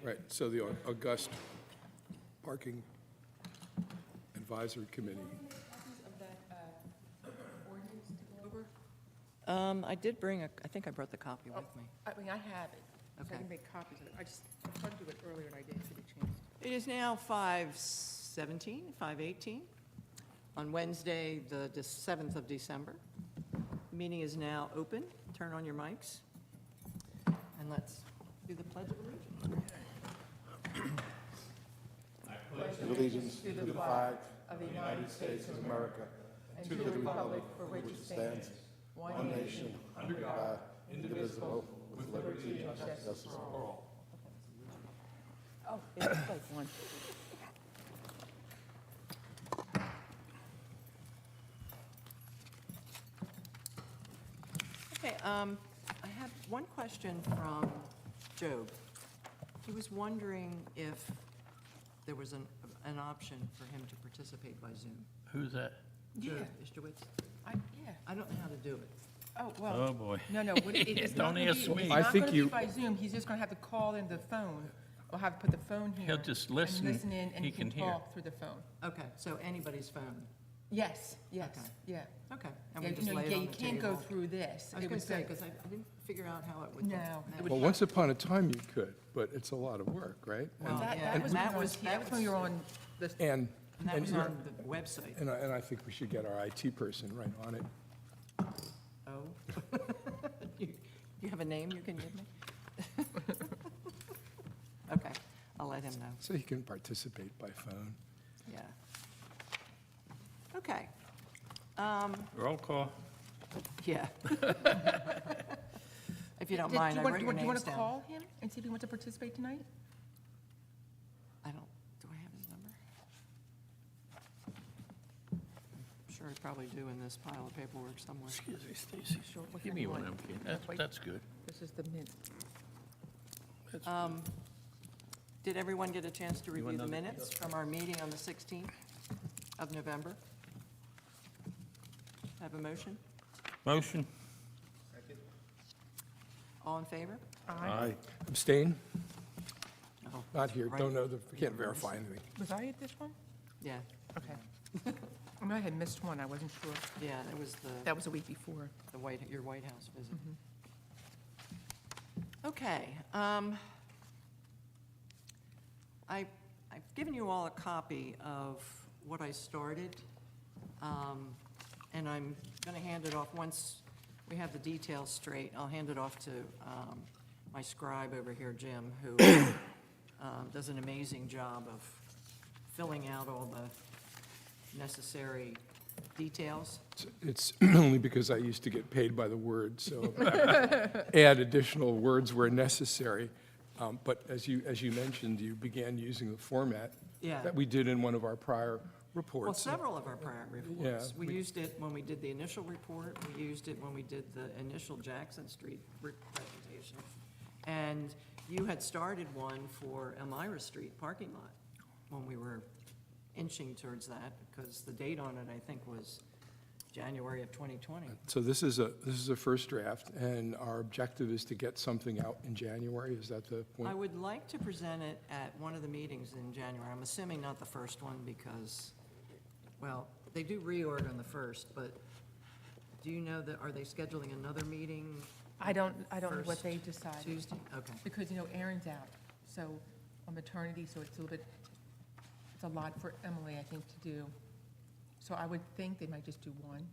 Right, so the August Parking Advisory Committee. I did bring I think I brought the copy with me. I mean, I have it. So Okay. I can make copies of it. I tried to do it earlier and I didn't get a chance. It is now 5:17, 5:18, on Wednesday, the 7th of December. The meeting is now open. Turn on your mics, and let's do the Pledge of Allegiance. Allegiance to the flag of the United States of America and to the republic for which it stands, one nation, under God, indivisible, with liberty and justice for all. Oh, it's like one. Okay, I have one question from Job. He was wondering if there was an option for him to participate by Zoom. Who's that? Yeah, Job Ishtowitz. yeah. I don't know how to do it. Oh, well. Oh, boy. No, it's Don't not going ask to be, me. it's I not think going to be you- by Zoom. He's just going to have to call in the phone. We'll have to put the phone here. He'll just listen. And listen in, and He he can can hear. talk through the phone. Okay, so anybody's phone. Yes, Okay. yeah. Okay. And Yeah, we just lay it on you the can't go table. through this. I was It going would to say, because I didn't figure out how it would. No, it would Well, once upon a time you could, but it's a lot of work, right? Well, That yeah, was and when I was, that was when you were on the, And, And that and was you're- on the website. and I think we should get our IT person right on it. Oh. You have a name you can give me? Okay, I'll let him know, So he can participate by phone. yeah. Okay, Roll call. yeah. If you don't do mind, I wrote your you want names to down. call him and see if he wants to participate tonight? I don't, do I have his number? I'm sure I probably do in this pile of paperwork somewhere. Excuse me, Stacy. Sure, what Give kind me you one want? of them, kid. That's good. This is the mint. Did everyone get a chance to review the another? minutes from our meeting on the 16th of November? Have a motion? Motion? All in favor? Aye. Abstain? No. Not here, Right. don't know, can't verify anything. Was I at this one? Yeah, Okay. I mean, I had missed one, I wasn't sure. yeah, it was That was a week before. your White House visit. Mm-hmm. Okay, I've given you all a copy of what I started, and I'm going to hand it off, once we have the details straight, I'll hand it off to my scribe over here, Jim, who does an amazing job of filling out all the necessary details. It's only because I used to get paid by the word, so add additional words where necessary. But as you mentioned, you began using the format Yeah. that we did in one of our prior Well, reports. several of our prior reports. Yeah, We we- used it when we did the initial report, we used it when we did the initial Jackson Street presentation. And you had started one for Elmira Street parking lot when we were inching towards that, because the date on it, I think, was January of 2020. So this is a first draft, and our objective is to get something out in January, is that the I point? would like to present it at one of the meetings in January. I'm assuming not the first one because, well, they do reorg on the first, but do you know that, are they scheduling another meeting I don't know what First they decided. Tuesday? Okay. Because, Aaron's out, so on maternity, so it's a little bit, it's a lot for Emily, I think, to do. So I would think they might just do one.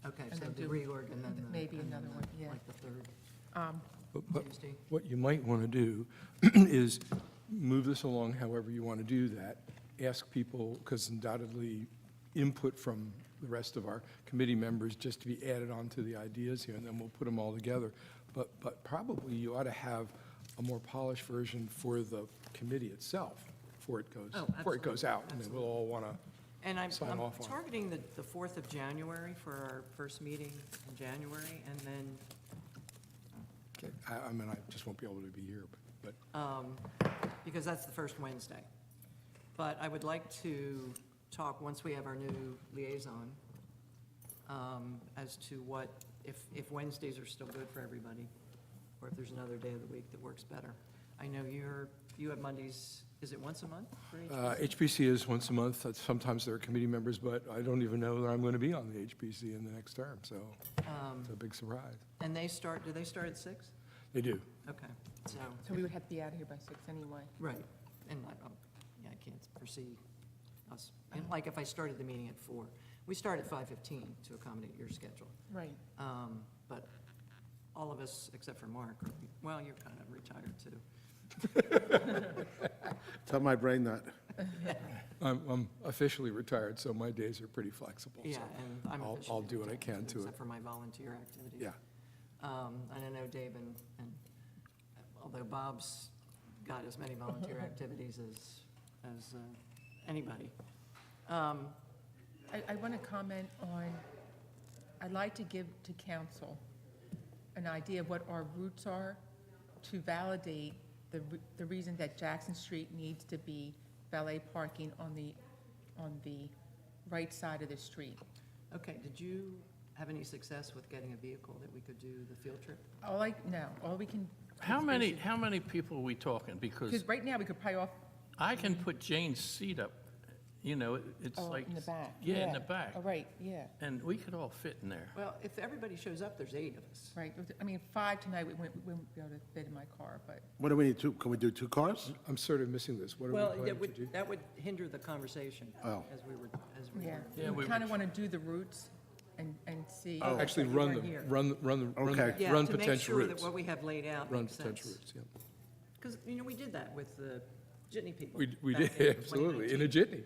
Okay, And so then the do reorg and then the. maybe and then another the- one, yeah. Like the third But Tuesday. what you might want to do is move this along however you want to do that. Ask people, because undoubtedly input from the rest of our committee members just to be added on to the ideas here, and then we'll put them all together. But probably you ought to have a more polished version for the committee itself before it goes, Oh, before it goes out. And then we'll all want to, And I'm Sign off on it. targeting the 4th of January for our first meeting in January, and then I mean, I just won't be able to be here, but because that's the first Wednesday. But I would like to talk, once we have our new liaison, as to what, if Wednesdays are still good for everybody, or if there's another day of the week that works better. I know you're you have Mondays, is it once a month for HPC? HPC is once a month. Sometimes there are committee members, but I don't even know that I'm going to be on the HPC in the next term, so it's a big surprise. And do they start at 6? They do. Okay, so, So we would have to be out of here by 6 anyway. right, and I can't foresee us, and like if I started the meeting at 4, we start at 5:15 to accommodate your schedule. Right. But all of us, except for Mark, well, you're kind of retired too. Tell my brain that. I'm officially retired, so my days are pretty flexible. Yeah, so and I'm I'll officially do what I retired, can too, to it. except for my volunteer activities. Yeah. And I know Dave and although Bob's got as many volunteer activities as anybody. I want to comment on, I'd like to give to council an idea of what our routes are to validate the reason that Jackson Street needs to be valet parking on the right side of the street. Okay, did you have any success with getting a vehicle that we could do the field trip? All we can. How many people are we talking? Because Because right now, we could probably off, I can put Jane's seat up, you know, it's like. in the back. Yeah, in the back. Oh, right, yeah, And we could all fit in there. Well, if everybody shows up, there's 8 of us. right. I mean, 5 tonight, we wouldn't be able to fit in my car, but. What do we need to, can we do 2 cars? I'm sort of missing this. What are we Well, planning to do? that would hinder the conversation Oh. as we were. Yeah, Yeah, we we kind of were- want to do the routes and see. Actually, you run weren't them, here. Okay. Yeah, run to make potential sure that routes. what we have laid out Run makes potential sense. routes, yeah. Because, we did that with the Jitney people. We back did, in absolutely, in a 2019, jitney.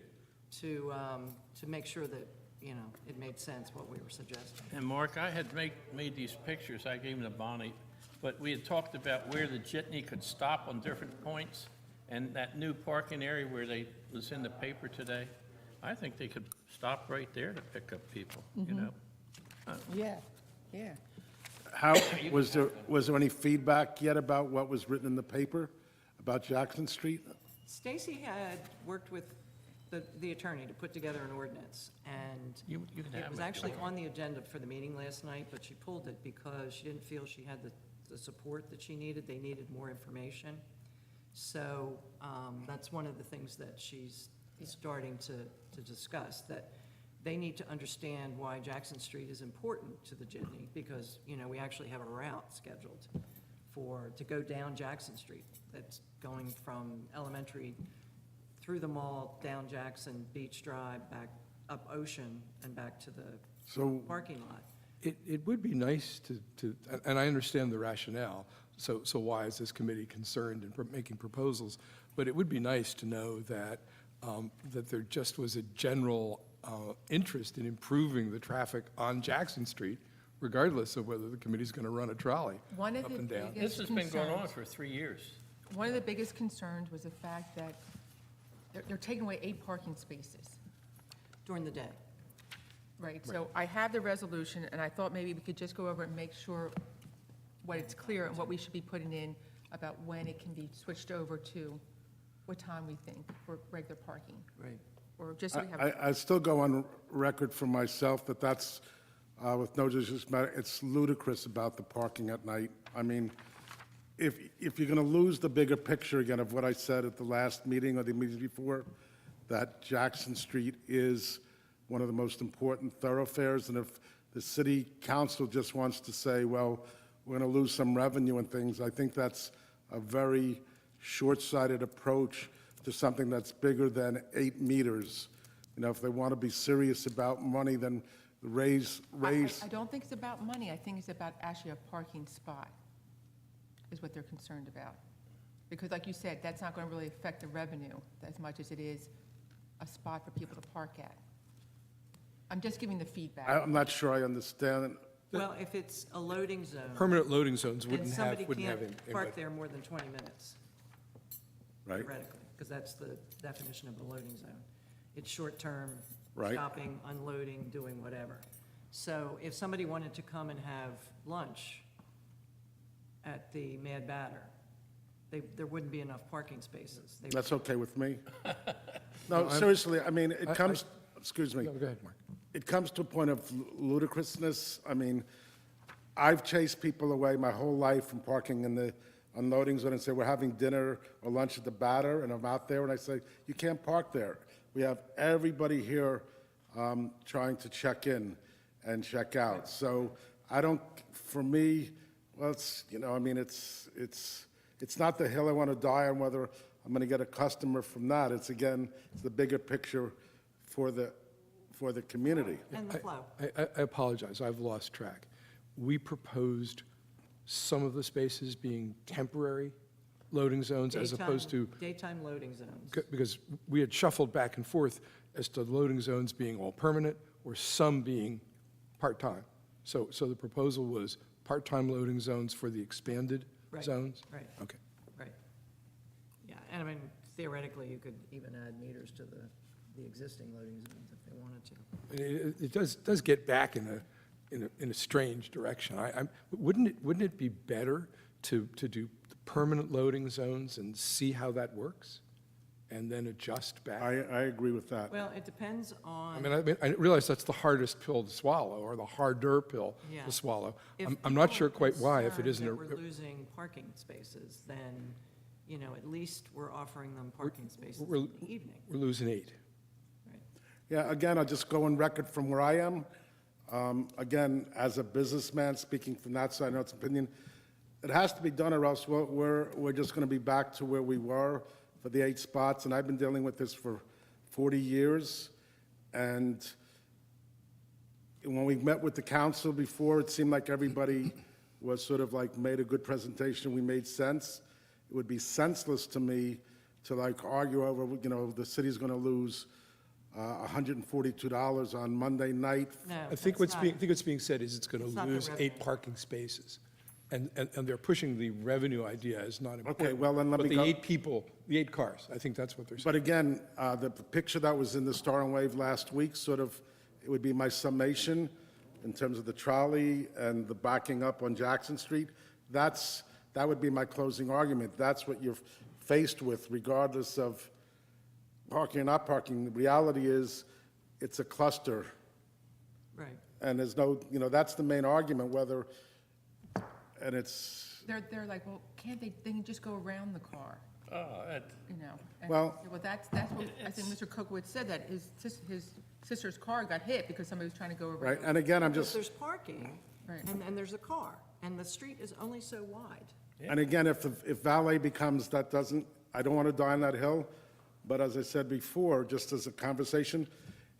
To make sure that, it made sense what we were suggesting. And Mark, I had made these pictures, I gave them to Bonnie, but we had talked about where the jitney could stop on different points, and that new parking area where was in the paper today, I think they could stop right there to pick up people, you know? Yeah, yeah. How, was there any feedback yet about what was written in the paper about Jackson Street? Stacy had worked with the attorney to put together an ordinance, and You can have it was it. actually on the agenda for the meeting last night, but she pulled it because she didn't feel she had the support that she needed. They needed more information. So that's one of the things that she's starting to discuss, that they need to understand why Jackson Street is important to the Jitney, because, we actually have a route scheduled to go down Jackson Street that's going from Elementary through the mall, down Jackson, Beach Drive, back up Ocean, and back to the So, parking lot. It would be nice to, and I understand the rationale, so why is this committee concerned in making proposals? But it would be nice to know that there just was a general interest in improving the traffic on Jackson Street, regardless of whether the committee's going to run a trolley One of up the and down. biggest This has been going on concerns- for 3 years. One of the biggest concerns was the fact that they're taking away 8 parking spaces. During the day. Right, so I have the resolution, and I thought maybe we could just go over and make sure what it's clear and what we should be putting in about when it can be switched over to what time we think for regular parking, Right. or just so we have. I still go on record for myself that that's, with no disrespect, it's ludicrous about the parking at night. I mean, if you're going to lose the bigger picture again of what I said at the last meeting or the meeting before, that Jackson Street is one of the most important thoroughfares, and if the city council just wants to say, well, we're going to lose some revenue and things, I think that's a very short-sighted approach to something that's bigger than 8 meters. If they want to be serious about money, then raise. I don't think it's about money, I think it's about actually a parking spot, is what they're concerned about. Because like you said, that's not going to really affect the revenue as much as it is a spot for people to park at. I'm just giving the feedback. I'm not sure I understand. Well, if it's a loading zone, Permanent loading zones and wouldn't somebody have can't any- park there more than 20 minutes, Right? theoretically, because that's the definition of a loading zone. It's short-term, Right. stopping, unloading, doing whatever. So if somebody wanted to come and have lunch at the Mad Batter, there wouldn't be enough parking spaces. They- That's okay with me. No, seriously, I mean, it comes, excuse me, No, go ahead, Mark. it comes to a point of ludicrousness. I mean, I've chased people away my whole life from parking in the unloading zone and say, we're having dinner or lunch at the Batter, and I'm out there and I say, you can't park there. We have everybody here trying to check in and check out. So I don't, for me, well, it's, you know, I mean, it's not the hill I want to die on, whether I'm going to get a customer from that. It's, again, it's the bigger picture for the community. And the flow. I apologize, I've lost track. We proposed some of the spaces being temporary loading zones as opposed to, Daytime loading zones. because we had shuffled back and forth as to loading zones being all permanent or some being part-time. So the proposal was part-time loading zones for the expanded Right, zones? right. Okay. Right. Yeah, and I mean, theoretically, you could even add meters to the existing loading zones if they wanted to. It does get back in a strange direction. Wouldn't it be better to do the permanent loading zones and see how that works? And then adjust back? I agree with that. Well, it depends on. I realize that's the hardest pill to swallow, or the harder pill Yeah. to swallow. If I'm not people sure are quite why, if it concerned isn't that a. we're losing parking spaces, then, you know, at least we're offering them parking spaces in we're- the evening. We're losing 8. Right. Yeah, again, I'll just go on record from where I am. Again, as a businessman, speaking from that side, I know it's opinion, it has to be done or else we're just going to be back to where we were for the 8 spots. And I've been dealing with this for 40 years. And when we met with the council before, it seemed like everybody was sort of like made a good presentation. We made sense. It would be senseless to me to like argue over, you know, the city's going to lose $142 on Monday night. No, I think that's not- what's being said is it's going It's to not the lose 8 revenue. parking spaces. And they're pushing the revenue idea as not important. Okay, well, then let me But go- the 8 people, the 8 cars, I think that's what they're saying. But again, the picture that was in the Star and Wave last week, sort of, it would be my summation in terms of the trolley and the backing up on Jackson Street. That would be my closing argument. That's what you're faced with, regardless of parking or not parking. The reality is, it's a cluster, Right. and there's no, you know, that's the main argument, whether, and it's, They're like, well, can't they can just go around the car, Oh, you know? And Well- I said, well, that's what, I think Mr. Cookwood said, that his sister's car got hit because somebody was trying to go around. right, and again, I'm Because just, there's parking, Right. and there's a car, and the street is only so wide. and again, if valet becomes, that doesn't, I don't want to die on that hill, but as I said before, just as a conversation,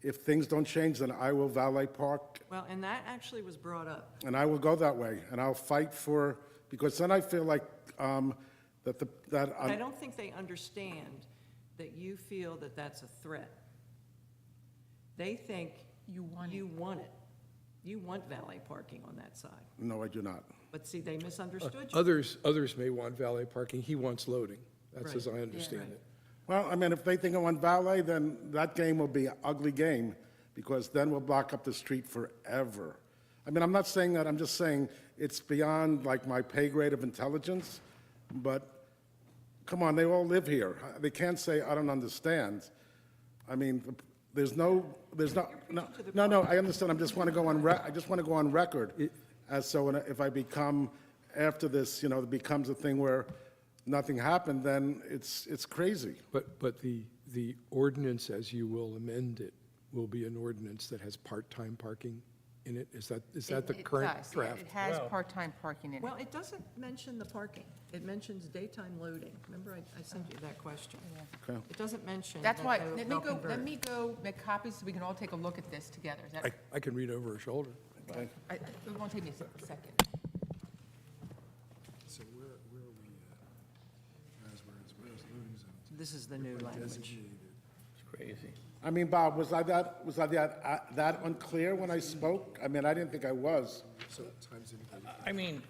if things don't change, then I will valet park, Well, and that actually was brought up. and I will go that way, and I'll fight for, because then I feel like I don't think they understand that you feel that that's a threat. They think You want it. you want it. You want valet parking on that side. no, I do not. But see, they misunderstood you. Others may want valet parking, he wants loading. That's as I Right. understand right. it. Well, I mean, if they think I want valet, then that game will be an ugly game, because then we'll block up the street forever. I mean, I'm not saying that, I'm just saying it's beyond like my pay grade of intelligence, but come on, they all live here. They can't say, I don't understand. I mean, no, I understand, I just want to go on record, as so if I become, after this, you know, it becomes a thing where nothing happened, then it's crazy. But the ordinance, as you will amend it, will be an ordinance that has part-time parking in it? Is that the It current does, yeah, draft? It has Well- part-time parking in it. Well, it doesn't mention the parking. It mentions daytime loading. Remember, I sent you that question. Okay. It doesn't mention. That's that why, they'll let convert. me go make copies so we can all take a look at this together. Is that, I can read over her shoulder. Okay. it won't take me a second. So where are we, where's loading zones? This is the new language. it's crazy. I mean, Bob, was I that unclear when I spoke? I mean, I didn't think I was. So times indicated. I mean,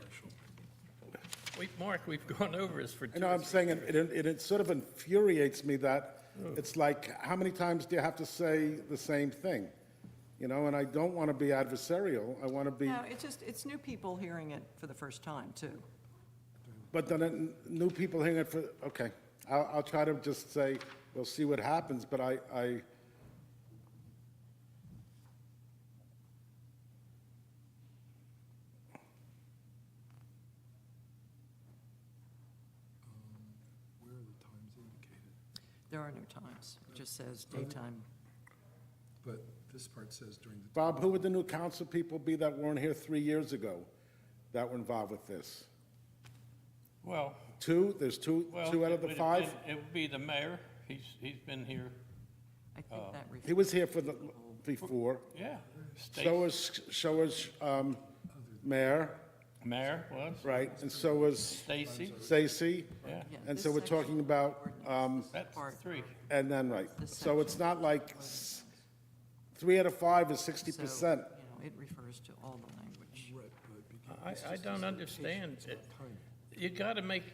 Mark, we've gone over this for You know, I'm saying it sort of infuriates me that it's like, how many times do you have to say the same thing? You know, and I don't want to be adversarial. I want to be, No, it's new people hearing it for the first time, too. but then new people hearing it for, okay. I'll try to just say, we'll see what happens, but I There are no times. It just says daytime. But this part says during the. Bob, who would the new council people be that weren't here 3 years ago that were involved with this? Well, Two? There's two well. out of the it- five? It would be the mayor. He's been here, I think that He was here for the, before. yeah. So was Mayor, Mayor was, right, and so was Stacy, Stacy. yeah. Yeah, And this so we're section talking of the about, ordinance, That's part- three. and then, right. This So it's section. not like 3 out of 5 is So, 60%. it refers to all the language. I don't understand. You got to make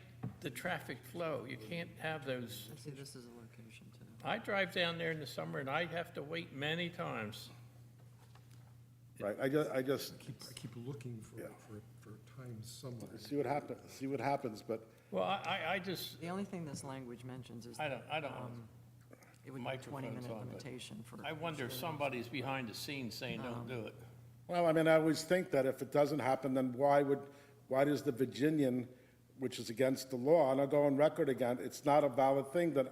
the traffic flow. You can't have those. I see this is a location too. I drive down there in the summer and I have to wait many times. Right, I just, I keep looking for times somewhere. see what happens, but Well, I just, The only thing this language mentions is I that don't, it would be a microphone's 20-minute on, but limitation for. I wonder if somebody's behind the scenes saying, don't do it. well, I mean, I always think that if it doesn't happen, then why does the Virginian, which is against the law, and I'll go on record again, it's not a valid thing that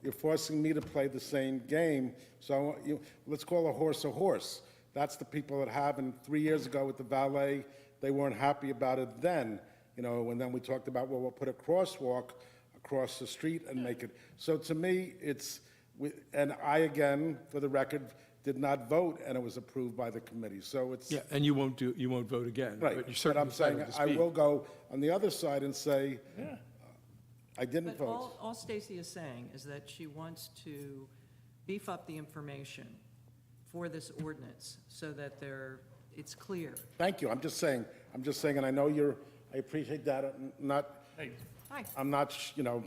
you're forcing me to play the same game, so let's call a horse a horse. That's the people that have, and 3 years ago with the valet, they weren't happy about it then, and then we talked about, well, we'll put a crosswalk across the street and make it. So to me, and I, again, for the record, did not vote, and it was approved by the committee, so it's. Yeah, and you won't vote again. Right, But you're but certainly I'm saying, entitled to I speak. will go on the other side and say, Yeah. I didn't But vote. all Stacy is saying is that she wants to beef up the information for this ordinance so that it's clear. Thank you, I'm just saying, and I know I appreciate that, Hey, Hi. I'm not,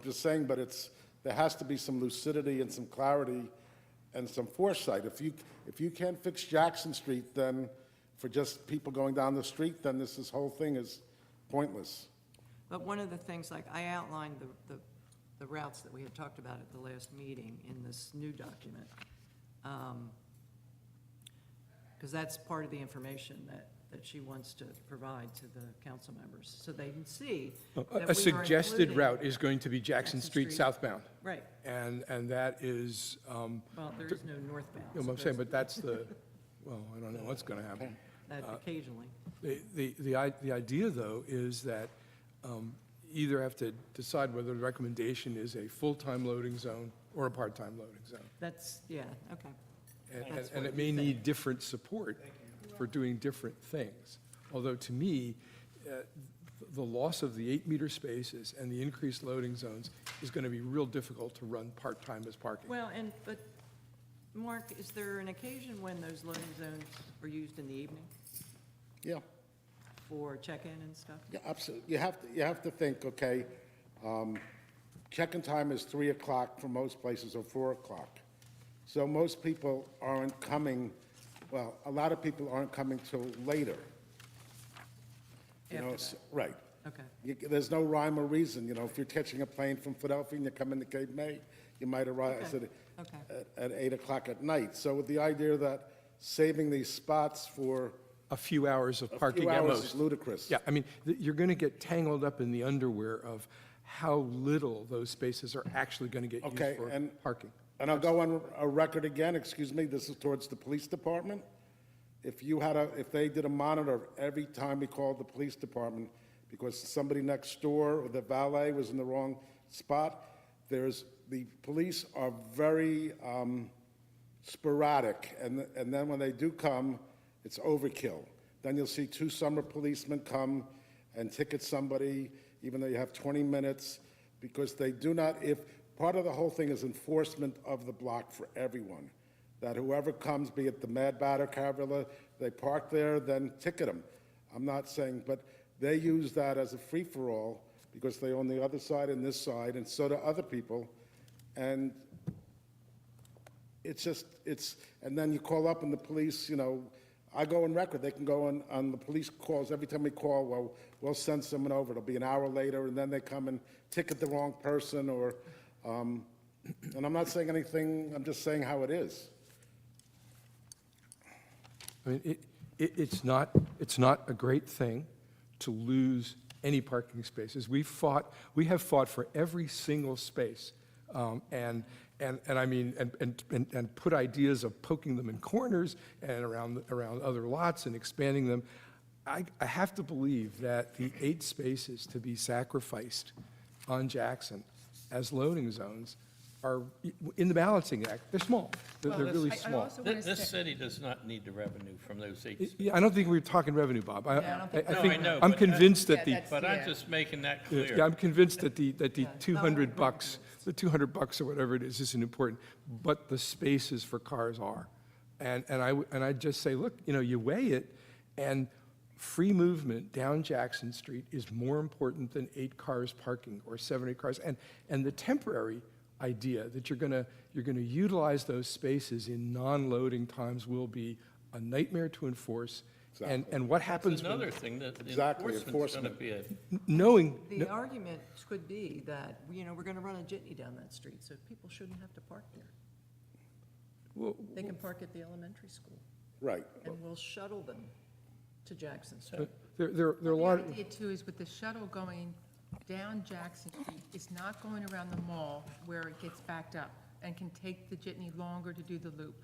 just saying, but there has to be some lucidity and some clarity and some foresight. If you can't fix Jackson Street, then for just people going down the street, then this whole thing is pointless. But one of the things, like, I outlined the routes that we had talked about at the last meeting in this new document. Because that's part of the information that she wants to provide to the council members, so they can see that we are A suggested including- route is going to be Jackson Street southbound. Right, And that is, well, there is no northbound. you know what I'm saying, but that's well, I don't know what's going to happen. That occasionally. The idea, though, is that either have to decide whether the recommendation is a full-time loading zone or a part-time loading zone. That's, yeah, okay. That's And what it may you need different support for doing different things. Although, to me, the loss of the 8-meter spaces and the increased loading zones is going to be real difficult to run part-time as parking. Well, but, Mark, is there an occasion when those loading zones are used in the evening Yeah. for check-in and stuff? Yeah, absolutely. You have to think, okay, check-in time is 3 o'clock for most places, or 4 o'clock. So most people aren't coming, well, a lot of people aren't coming till later. After that. Right. Okay, There's no rhyme or reason, if you're catching a plane from Philadelphia and you're coming to Cape May, you might arrive, I said, okay. at 8 o'clock at night. So with the idea that saving these spots for A few hours of a parking few at hours most. is ludicrous. Yeah, I mean, you're going to get tangled up in the underwear of how little those spaces are actually going to get used Okay, for and- parking. And I'll go on a record again, excuse me, this is towards the police department. If they did a monitor every time we called the police department because somebody next door or the valet was in the wrong spot, the police are very sporadic, and then when they do come, it's overkill. Then you'll see 2 summer policemen come and ticket somebody, even though you have 20 minutes, because they do not, part of the whole thing is enforcement of the block for everyone. That whoever comes, be it the Mad Batter Cavilla, they park there, then ticket them. I'm not saying, but they use that as a free-for-all because they own the other side and this side, and so do other people. And and then you call up and the police, I go on record, they can go on the police calls, every time we call, well, we'll send someone over, it'll be an hour later, and then they come and ticket the wrong person, or, and I'm not saying anything, I'm just saying how it is. I mean, it's not a great thing to lose any parking spaces. We have fought for every single space, and And I mean, and put ideas of poking them in corners and around other lots and expanding them. I have to believe that the 8 spaces to be sacrificed on Jackson as loading zones are, in the balancing act, they're small. They're really I small. also want to This say, city does not need the revenue from those 8 spaces. Yeah, I don't think we're talking revenue, Bob. I don't think- No, I know, I'm but- convinced that Yeah, the, that's- But I'm Yeah. just making that yeah, clear. I'm convinced that the Yeah. $200, the $200 or whatever it is, isn't important, but the spaces for cars are. And I'd just say, look, you weigh it, and free movement down Jackson Street is more important than 8 cars parking or 7 or 8 cars. And the temporary idea that you're gonna utilize those spaces in non-loading times will be a nightmare to enforce. And what happens That's when, another thing, that the Exactly, enforcement's going to be a, knowing, The argument could be that, we're gonna run a jitney down that street, so people shouldn't have to park there. well, They can park at the elementary school, Right. and we'll shuttle them to Jackson Street. there are a the lot of, idea too is with the shuttle going down Jackson Street, it's not going around the mall where it gets backed up and can take the jitney longer to do the loop.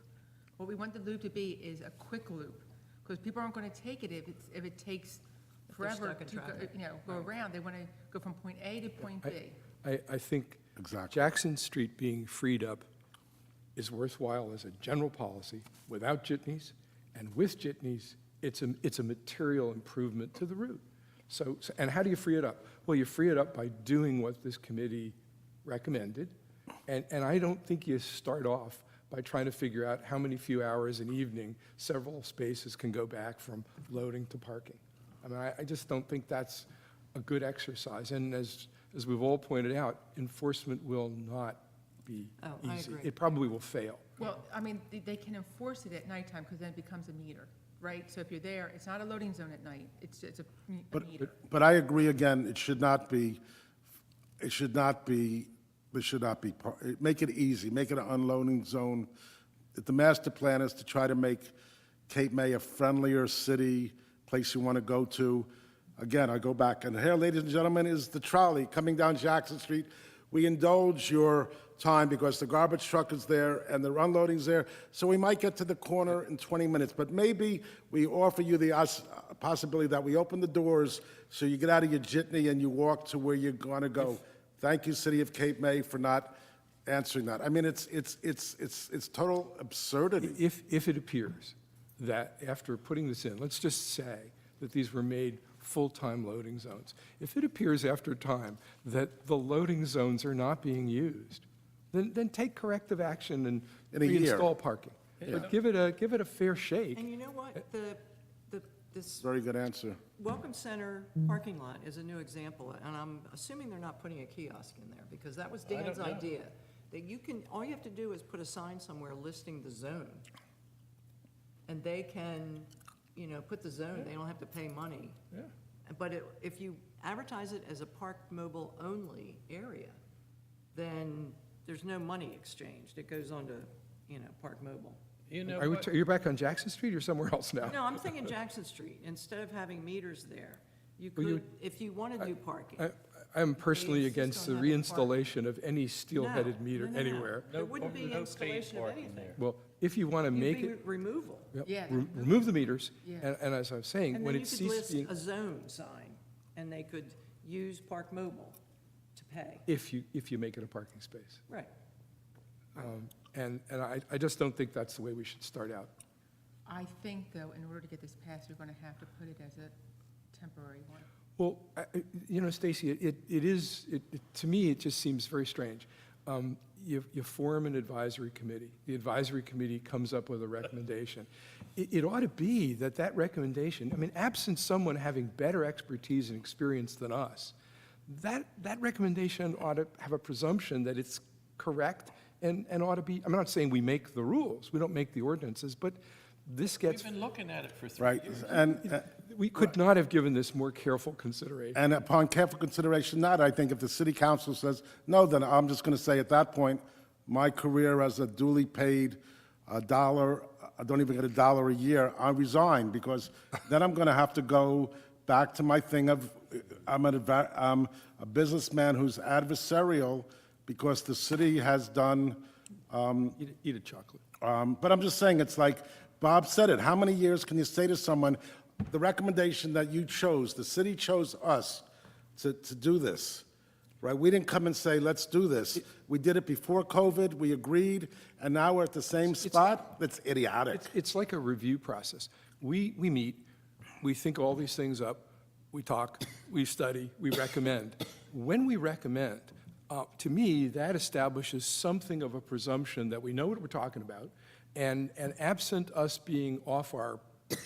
What we want the loop to be is a quick loop, because people aren't going to take it if it takes If they're forever stuck in to go, traffic. go around. They want to go from point A to point B. I think Exactly. Jackson Street being freed up is worthwhile as a general policy. Without jitneys and with jitneys, it's a material improvement to the route. And how do you free it up? Well, you free it up by doing what this committee recommended. And I don't think you start off by trying to figure out how many few hours an evening several spaces can go back from loading to parking. I mean, I just don't think that's a good exercise. And as we've all pointed out, enforcement will not be Oh, I easy. agree. It probably will fail. Well, I mean, they can enforce it at nighttime because then it becomes a meter, right? So if you're there, it's not a loading zone at night, it's a meter. But I agree again, it should not be, make it easy, make it an unloading zone. The master plan is to try to make Cape May a friendlier city, place you want to go to. Again, I go back, and here, ladies and gentlemen, is the trolley coming down Jackson Street. We indulge your time because the garbage truck is there and the unloading's there, so we might get to the corner in 20 minutes. But maybe we offer you the possibility that we open the doors so you get out of your jitney and you walk to where you're going to go. Thank you, City of Cape May, for not answering that. I mean, it's total absurdity. If it appears that after putting this in, let's just say that these were made full-time loading zones. If it appears after time that the loading zones are not being used, then take corrective action and In a year. reinstall parking. But give it a fair shake. And you know what? This Very good answer. Welcome Center parking lot is a new example, and I'm assuming they're not putting a kiosk in there, because that was Dan's don't know. idea. That all you have to do is put a sign somewhere listing the zone. And they can, put the zone, they don't have to pay money. Yeah. But if you advertise it as a Park Mobile only area, then there's no money exchanged. It goes on to, Park Mobile. you know Are we, what? you're back on Jackson Street or somewhere else now? No, I'm thinking Jackson Street. Instead of having meters there, you Well, you- could, if you want to do parking. I'm personally They insist against the on having parking. reinstallation of any steel-headed No, meter no, no, no. anywhere. There wouldn't be No paid installation of parking anything. there. Well, if you want to make You'd it, be removal. yep, Yeah. remove the meters, Yeah. and as I was saying, And when then it you could ceases list being, a zone sign, and they could use Park Mobile to pay. if you make it a parking space. Right. And I just don't think that's the way we should start out. I think, though, in order to get this passed, you're going to have to put it as a temporary one. Well, Stacy, to me, it just seems very strange. You form an advisory committee. The advisory committee comes up with a recommendation. It ought to be that recommendation, I mean, absent someone having better expertise and experience than us, that recommendation ought to have a presumption that it's correct and ought to be, I'm not saying we make the rules, we don't make the ordinances, but this We've gets, been looking at it for 3 Right, years. and we could not have given this more careful consideration. And upon careful consideration, not, I think if the city council says, no, then I'm just going to say at that point, my career as a duly paid $1, I don't even get $1 a year, I resign, because then I'm going to have to go back to my thing of, I'm a businessman who's adversarial because the city has done Eat a chocolate. But I'm just saying, it's like, Bob said it, how many years can you say to someone, the recommendation that you chose, the city chose us to do this, right? We didn't come and say, let's do this. We did it before COVID, we agreed, and now we're at the same spot? That's idiotic. It's like a review process. We meet, we think all these things up, we talk, we study, we recommend. When we recommend, to me, that establishes something of a presumption that we know what we're talking about, and absent us being off our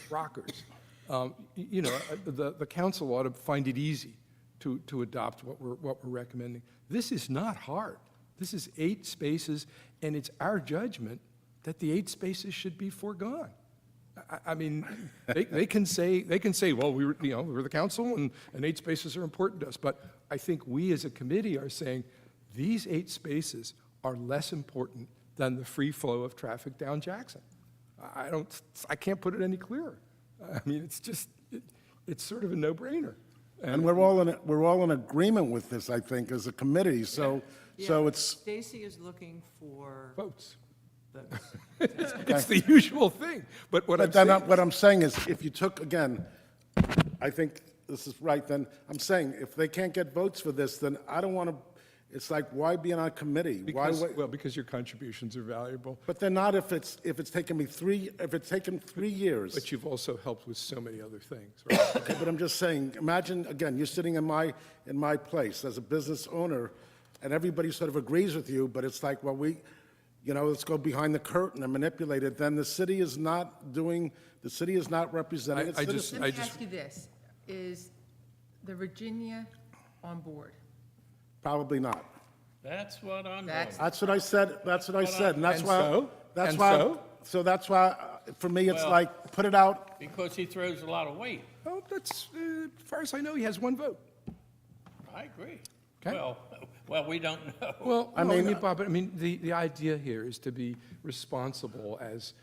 rockers, the council ought to find it easy to adopt what we're recommending. This is not hard. This is 8 spaces, and it's our judgment that the 8 spaces should be foregone. I mean, they can say, well, we're the council, and 8 spaces are important to us. But I think we as a committee are saying, these 8 spaces are less important than the free flow of traffic down Jackson. I can't put it any clearer. I mean, it's sort of a no-brainer. And we're all in agreement with this, I think, as a committee, so it's, Stacy is looking for Votes. votes. It's the usual thing. But what I'm but then saying, what I'm saying is, if you took, again, I think this is right, then I'm saying, if they can't get votes for this, then I don't want to, it's like, why be on a committee? Why wait? because your contributions are valuable, But they're not if it's taken me if it's taken 3 years. but you've also helped with so many other things, right? Okay, but I'm just saying, imagine, again, you're sitting in my place as a business owner, and everybody sort of agrees with you, but it's like, well, let's go behind the curtain and manipulate it, then the city is not representing its I just- citizens. Let me ask you this, is the Virginia on board? Probably not. That's what I'm doing. That's- That's what I said, and that's And why. so? That's And why. so? So that's why, for me, it's Well- like, put it out. Because he throws a lot of weight. Oh, that's, as far as I know, he has 1 vote. I agree. Okay. Well, we don't know. Well, I no, mean, Bob, the idea here is to be responsible as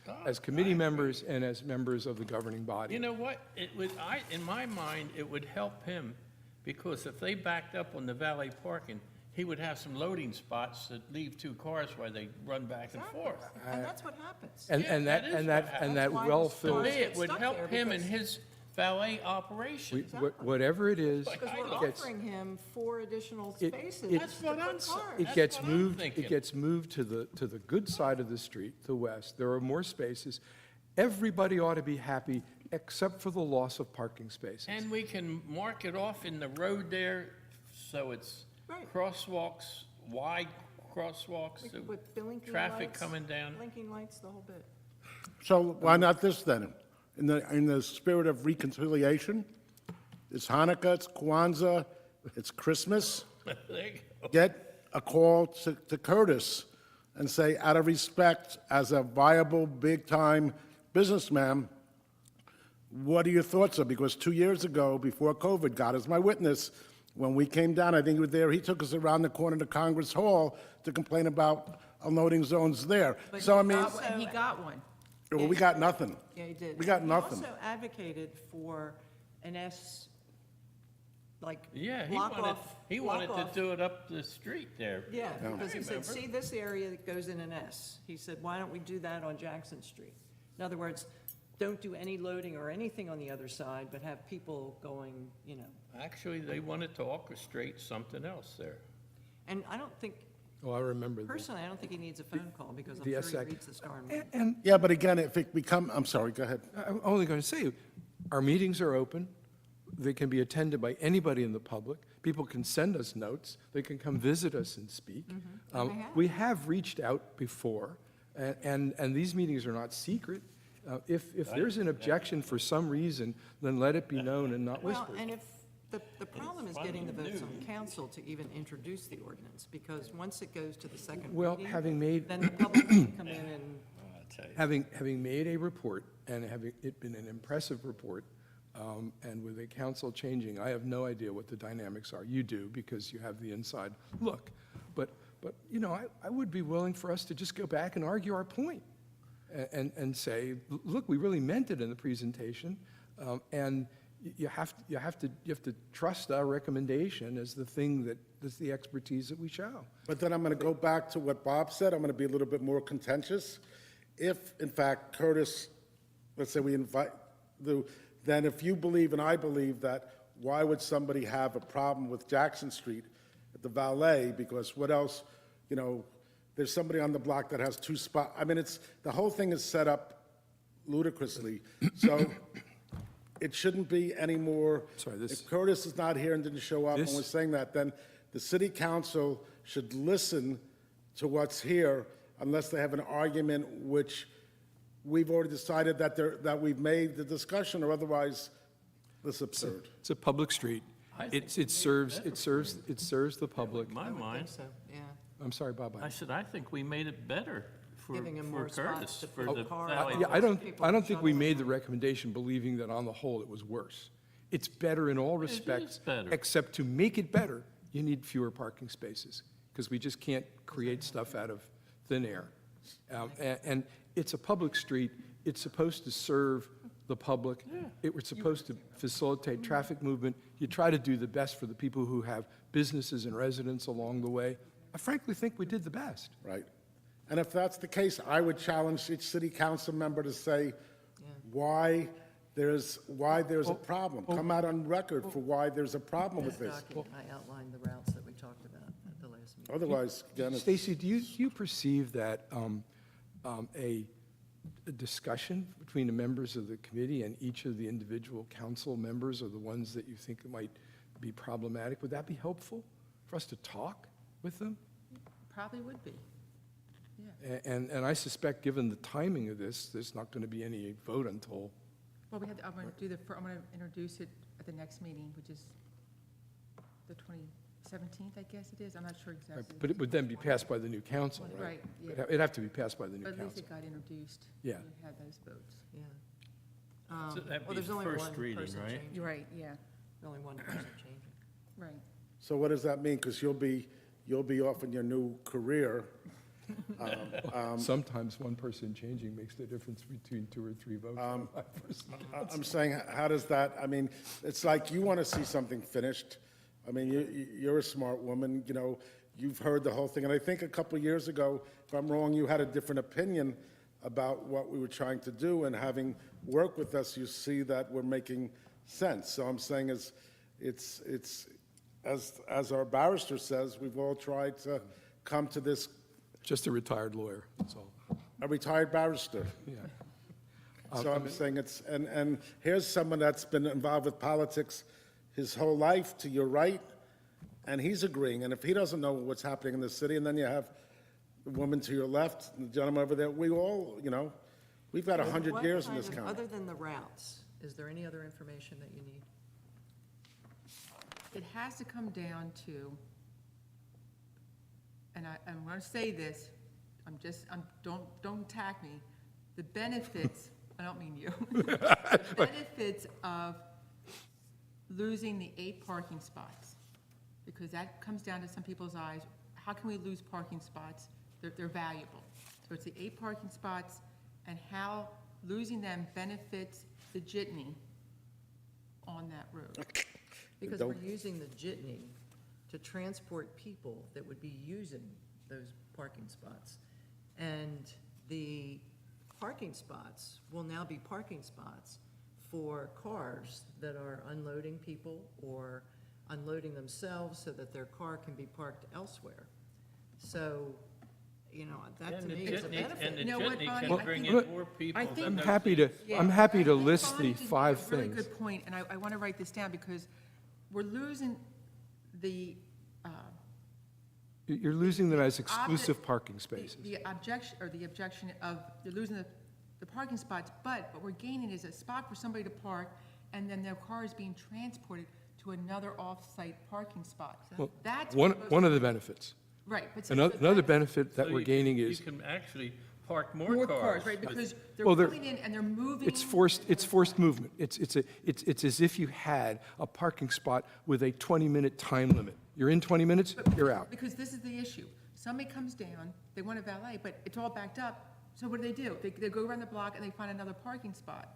committee members and as members of the governing body. You know what? In my mind, it would help him, because if they backed up on the valet parking, he would have some loading spots that leave 2 cars while they run back and forth. And that's what happens. And Yeah, that is what happens. that Why well-filled, To does me, it would stuck help there him in because- his valet operation. whatever it is, Because we're gets- offering him 4 additional It- spaces it- That's to what put I'm cars. saying. it That's gets what I'm moved, thinking. it gets moved to the good side of the street, the west. There are more spaces. Everybody ought to be happy, except for the loss of parking spaces. And we can mark it off in the road there, so it's Right. crosswalks, wide crosswalks, so With blinking traffic lights, coming down. Blinking lights, the whole bit. So why not this then? In the spirit of reconciliation, it's Hanukkah, it's Kwanzaa, it's Christmas. There you go. Get a call to Curtis and say, out of respect, as a viable, big-time businessman, what are your thoughts of? Because 2 years ago, before COVID, God is my witness, when we came down, I think you were there, he took us around the corner to Congress Hall to complain about unloading zones there. But So, I he mean, also- And he got one. well, we got nothing. Yeah, he did. We got nothing. He also advocated for an S, like, Yeah, block off. he block wanted off. to do it up the street there. Yeah, because he said, Remember? see this area that goes in an S? He said, why don't we do that on Jackson Street? In other words, don't do any loading or anything on the other side, but have people going, Actually, they wanted to orchestrate something else there. And I don't think, Oh, I remember that. personally, I don't think he needs a phone call, because I'm the sure SAC. he reads the Star and Mail. And Yeah, but again, if it become, I'm sorry, go ahead. I'm only going to say, our meetings are open. They can be attended by anybody in the public. People can send us notes. They can come visit us and speak. And they have. We have reached out before, and these meetings are not secret. If there's an objection for some reason, then let it be known and not Well, whispered. and if, the problem is getting the votes on council to even introduce the ordinance, because once it goes to the second Well, reading, having made, then the public can come in and, I'll tell you. having made a report, and having it been an impressive report, and with a council changing, I have no idea what the dynamics are. You do, because you have the inside look. But I would be willing for us to just go back and argue our point, and say, look, we really meant it in the presentation, and you have to trust our recommendation as the thing that's the expertise that we show. But then I'm going to go back to what Bob said. I'm going to be a little bit more contentious. If, in fact, Curtis, let's say we invite, then if you believe and I believe that, why would somebody have a problem with Jackson Street at the valet? Because what else, there's somebody on the block that has 2 spots. I mean, the whole thing is set up ludicrously. So it shouldn't be any more. Sorry, this- If Curtis is not here and didn't show up and This- was saying that, then the city council should listen to what's here unless they have an argument which we've already decided that we've made the discussion, or otherwise, this is absurd. It's a public street. I think It serves the public. My I would think mind, so, yeah. I'm sorry, Bob. I said, I think we made it better for Giving him for more spots Curtis, to for put the cars. valet. Yeah, I People don't think we shuttling. made the recommendation believing that on the whole it was worse. It's better in all respects. better. Except to make it better, you need fewer parking spaces, because we just can't create stuff out of thin air. And it's a public street, it's supposed to serve the public. It's supposed to facilitate traffic movement. You try to do the best for the people who have businesses and residents along the way. I frankly think we did the best. Right. And if that's the case, I would challenge each city council member to say why there's a problem. Come out on record for why there's a problem with This this. document, I outlined the routes that we talked about at the last meeting. Otherwise, again, it's. Stacy, do you perceive that a discussion between the members of the committee and each of the individual council members are the ones that you think might be problematic? Would that be helpful for us to talk with them? Probably would be. Yeah. And I suspect, given the timing of this, there's not going to be any vote until, Well, I'm going to introduce it at the next meeting, which is the 17th, I guess it is. I'm not sure exactly. but it would then be passed by the new council, right? Right, yeah. It'd have to be passed by the new But at least council. it got introduced. Yeah. You had those votes. Yeah. So that'd Well, be there's only first one reading, person right? changing. You're right, yeah, Only one person changing. right. So what does that mean? Because you'll be off in your new career. Sometimes one person changing makes the difference between 2 or 3 votes. I'm saying, how does that, I mean, it's like you want to see something finished. I mean, you're a smart woman, you've heard the whole thing. And I think a couple of years ago, if I'm wrong, you had a different opinion about what we were trying to do. And having worked with us, you see that we're making sense. So I'm saying it's as our barrister says, we've all tried to come to this, Just a retired lawyer, that's all. a retired barrister. Yeah. So I'm saying and here's someone that's been involved with politics his whole life, to your right, and he's agreeing. And if he doesn't know what's happening in the city, and then you have the woman to your left, and the gentleman over there, we all, we've got 100 What years in kind this of- county. Other than the routes, is there any other information that you need? It has to come down to, and I'm going to say this, don't attack me, the benefits, I don't mean you, the benefits of losing the 8 parking spots, because that comes down to some people's eyes. How can we lose parking spots? They're valuable. So it's the 8 parking spots and how losing them benefits the jitney on that road. Because Don't- we're using the jitney to transport people that would be using those parking spots. And the parking spots will now be parking spots for cars that are unloading people or unloading themselves so that their car can be parked elsewhere. So, that to And the me is a jitney, and benefit. the You know what, jitney Bonnie, can I bring think- in more people. I think- than I'm those happy to, Yeah, I'm happy I to think list Bonnie the did 5 a really things. good point, and I want to write this down because we're losing the, You're losing them as exclusive parking spaces. the objection of, you're losing the parking spots, but what we're gaining is a spot for somebody to park, and then their car is being transported to another off-site parking spot. Well, That's One what- of the benefits. Right. but so Another that- benefit that So we're you gaining can- is, You can actually park More more cars, cars. right, because they're Well, they're- coming in and they're moving. it's forced movement. It's as if you had a parking spot with a 20-minute time limit. You're in 20 minutes, you're out. Because this is the issue. Somebody comes down, they want a valet, but it's all backed up. So what do? They go around the block and they find another parking spot.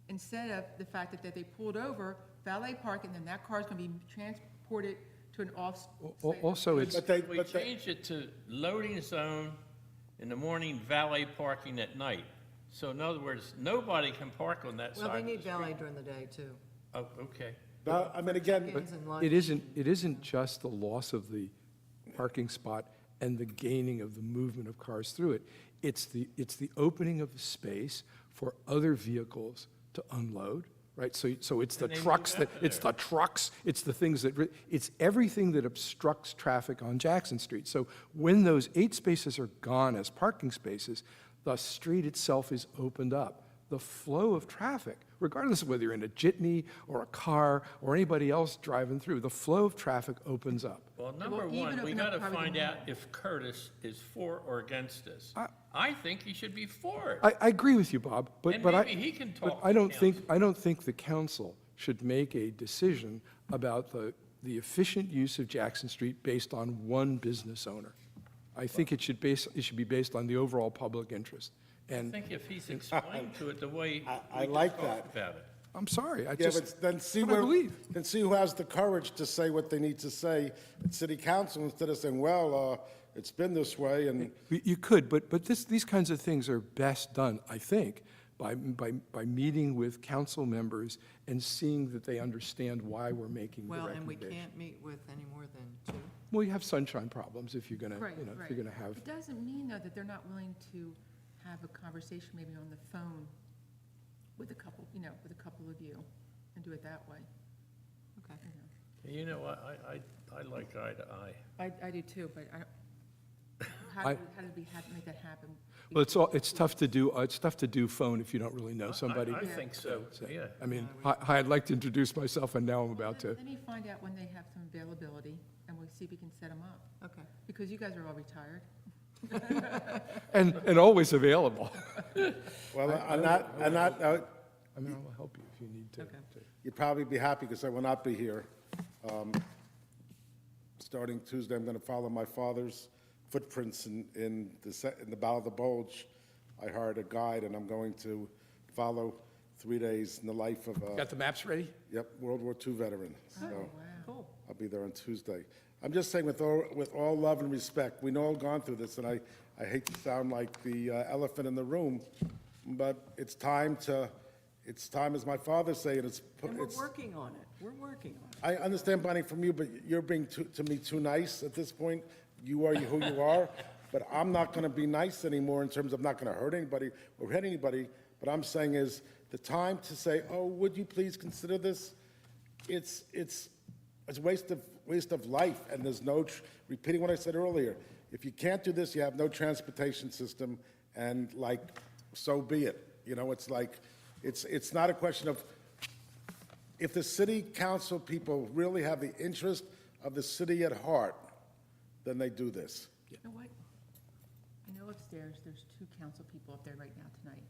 instead of the fact that they pulled over, valet park, and then that car's gonna be transported to an off. Also, it's, We changed it to loading zone in the morning, valet parking at night. So in other words, nobody can park on that Well, side they of the need street. valet during the day, too. Oh, okay. No, I mean, again, Check-ins and lunch. it isn't just the loss of the parking spot and the gaining of the movement of cars through it. It's the opening of the space for other vehicles to unload, right? So it's the And they move trucks out that, of it's there. the trucks, it's the things that, it's everything that obstructs traffic on Jackson Street. So when those 8 spaces are gone as parking spaces, the street itself is opened up. The flow of traffic, regardless of whether you're in a jitney or a car or anybody else driving through, the flow of traffic opens up. Well, number even one, we open up gotta probably the find out mall. if Curtis is for or against this. I- I think he should be for it. I agree with you, Bob, but And I. maybe he can but talk I to don't think, council. I don't think the council should make a decision about the efficient use of Jackson Street based on one business owner. I think it should be based on the overall public interest. I And think if he's explained to it the way I we just like talked that. about it. I'm sorry, I yeah, just, but then see but I where, believe. then see who has the courage to say what they need to say at city council instead of saying, well, it's been this way, and You could, but these kinds of things are best done, I think, by meeting with council members and seeing that they understand why we're making the Well, and we recommendation. can't meet with any more than 2. Well, you have sunshine problems if you're gonna, Right, you know, if right. you're gonna have. It doesn't mean, though, that they're not willing to have a conversation maybe on the phone with a couple, with a couple of you, and do it that way. Okay. You know, I like eye to eye. I do too, but I don't, I- how did we make that happen? Well, it's tough to do phone if you don't really know somebody. I think so, yeah. I mean, hi, I'd like to introduce myself, and now I'm about to. Let me find out when they have some availability, and we'll see if we can set them up, Okay. because you guys are all retired. And always available. well, I'm not, I mean, I'll help you if you need to. Okay. you'd probably be happy because I will not be here. Starting Tuesday, I'm going to follow my father's footprints in the Battle of the Bulge. I hired a guide, and I'm going to follow 3 days in the life of Got the maps ready? World War II veteran. So Cool. I'll be there on Tuesday. I'm just saying, with all love and respect, we know all gone through this, and I hate to sound like the elephant in the room, but it's time, as my father said, And we're working on it. We're working on it. I understand, Bonnie, from you, but you're being to me too nice at this point. You are who you are, but I'm not going to be nice anymore in terms of not going to hurt anybody or hit anybody. What I'm saying is the time to say, oh, would you please consider this? It's a waste of life, and there's no, repeating what I said earlier, if you can't do this, you have no transportation system, and so be it. It's like, it's not a question of, if the city council people really have the interest of the city at heart, then they do this. You know what? I know upstairs, there's 2 council people up there right now tonight.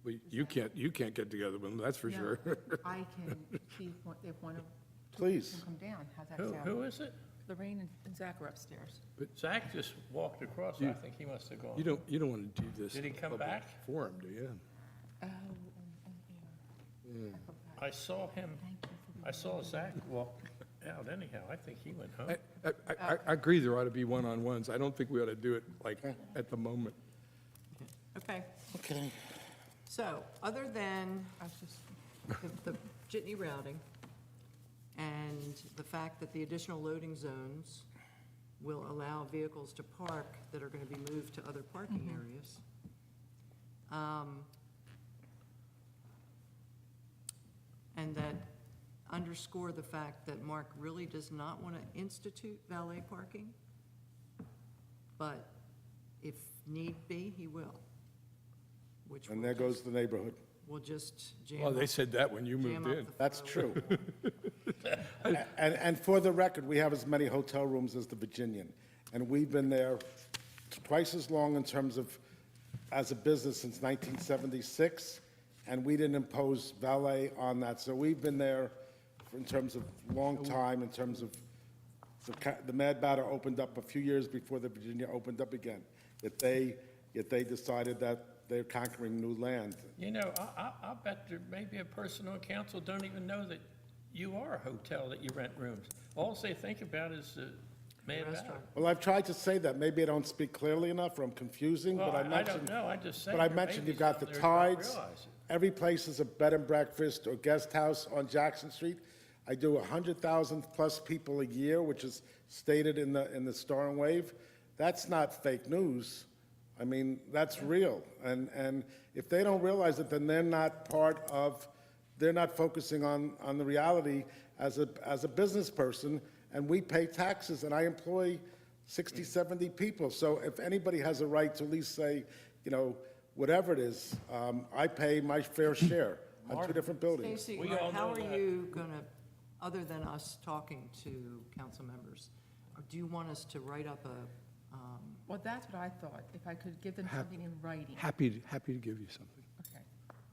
Well, you can't get together with them, that's for Now, sure. I can see if one of Please. them come down. How's that Who sound? is it? Lorraine and Zach are upstairs. Zach just walked across, I think he must have gone. You don't want to do this. Did he come public back? Forum, do you? Oh, I saw him, I saw Zach walk out anyhow. I think he went home. I agree there ought to be one-on-ones. I don't think we ought to do it at the moment. Okay. Okay. So, other than the jitney routing and the fact that the additional loading zones will allow vehicles to park that are going to be moved to other parking areas, and that underscore the fact that Mark really does not want to institute valet parking, but if need be, he will. Which And we'll there goes the neighborhood. We'll just jam Well, they up, said that when you jam moved up in. the That's flow. true. And for the record, we have as many hotel rooms as the Virginian. And we've been there twice as long in terms of, as a business since 1976, and we didn't impose valet on that. So we've been there in terms of long time, in terms of, the Mad Batter opened up a few years before the Virginia opened up again. That they yet they decided that they're conquering new land. You know, I'll bet there may be a person on council don't even know that you are a hotel, that you rent rooms. All they think about is the Mad Valley. Restaurant. Well, I've tried to say that. Maybe I don't speak clearly enough, or I'm confusing, Well, but I I mentioned. don't know, I just say But I there mentioned may you've be got the some there who don't Tides. realize it. Every place is a bed and breakfast or guest house on Jackson Street. I do 100,000 plus people a year, which is stated in the Star and Wave. That's not fake news. I mean, that's real. And if they don't realize it, then they're not they're not focusing on the reality as a business person. And we pay taxes, and I employ 60, 70 people. So if anybody has a right to at least say, you know, whatever it is, I pay my fair share on two different buildings. Stacy, We all how know are that. you going to, other than us talking to council members, do you want us to write up Well, that's what I thought, if I could give them something in writing. Happy to give you something. Okay.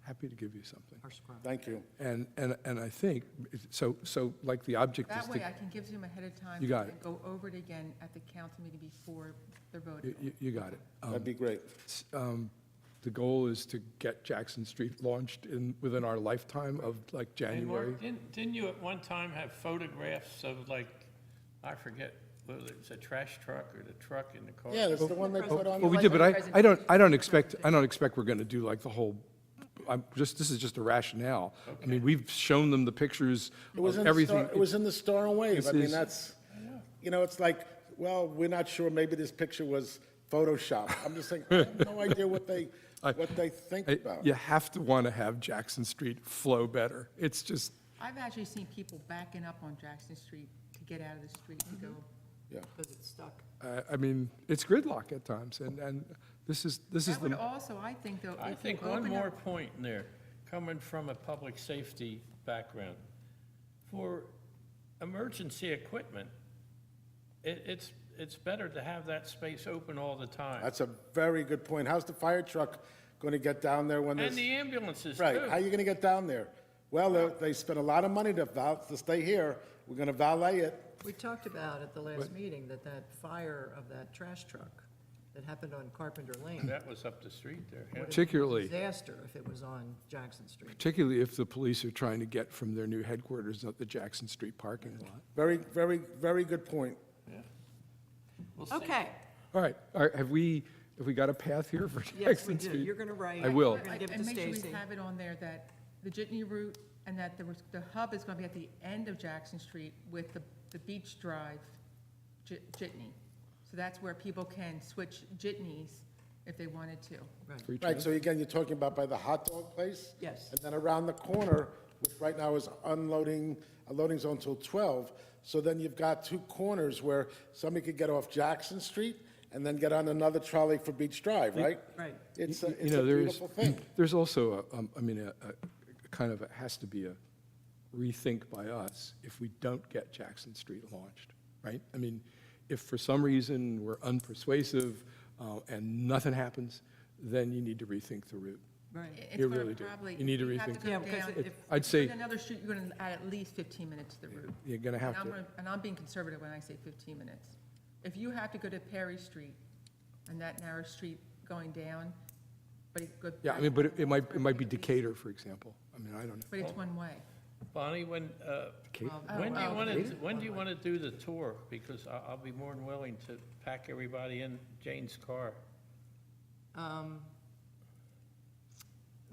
Happy to give you something. our scrum? Thank you. And I think, so like the object is That way I to, can give them ahead of time. You got and it. Go over it again at the council meeting before they're voting. you got it. That'd be great. The goal is to get Jackson Street launched within our lifetime of like And January. Mark, didn't you at one time have photographs of like, I forget, whether it's a trash truck or the truck in the car? Yeah, that's the one they put on. Well, we did, but I don't expect we're going to do like the whole, this is just a rationale. I mean, we've shown them the pictures It was of in the everything. Star, it was in the Star and Wave. This I mean, is- that's, you know, it's like, well, we're not sure, maybe this picture was Photoshopped. I'm just saying, I have no idea what they think about. You have to want to have Jackson Street flow better. It's just, I've actually seen people backing up on Jackson Street to get out of the street to go. Yeah. Because it's stuck. I mean, it's gridlock at times, and this is That would the, also, I think, though, I if you think one open more up, point in there, coming from a public safety background. For emergency equipment, it's better to have that space open all the time. That's a very good point. How's the fire truck going to get down there when there's? And the ambulances Right, how are too. you going to get down there? Well, they spent a lot of money to stay here. We're going to valet it. We talked about at the last meeting that fire of that trash truck that happened on Carpenter Lane That was up the street there. yeah. would have been a Particularly- disaster if it was on Jackson Street. particularly if the police are trying to get from their new headquarters at the Jackson Street parking lot. Very, very, very good point. We'll see. Okay, All right, have we got a path here for yes, we Jackson do. Street? You're going to write. I will. You're going to give it to and make sure Stacy. we have it on there that the Jitney route and that the hub is going to be at the end of Jackson Street with the Beach Drive Jitney. So that's where people can switch jitneys if they wanted to. Free Right, so again, you're talking about by the hot dog place? Yes. And then around the corner, which right now is a loading zone till 12. So then you've got two corners where somebody could get off Jackson Street and then get on another trolley for Beach Drive, right? Right. It's You a know, beautiful thing. There's also, a kind of, has to be a rethink by us if we don't get Jackson Street launched, right? I mean, if for some reason we're unpersuasive and nothing happens, then you need to rethink the route. Right. It's You gonna really do. probably- You need to if have rethink. go Yeah, because down- if- I'd say With another street, you're going to add at least 15 minutes to the route. you're going to have to, And I'm being conservative when I say 15 minutes. If you have to go to Perry Street and that narrow street going down, but it goes. yeah, I mean, but it might be Decatur, for example. I mean, I don't know. But it's one way. Bonnie, Decatur? when do you want to do the tour? Because I'll be more than willing to pack everybody in Jane's car.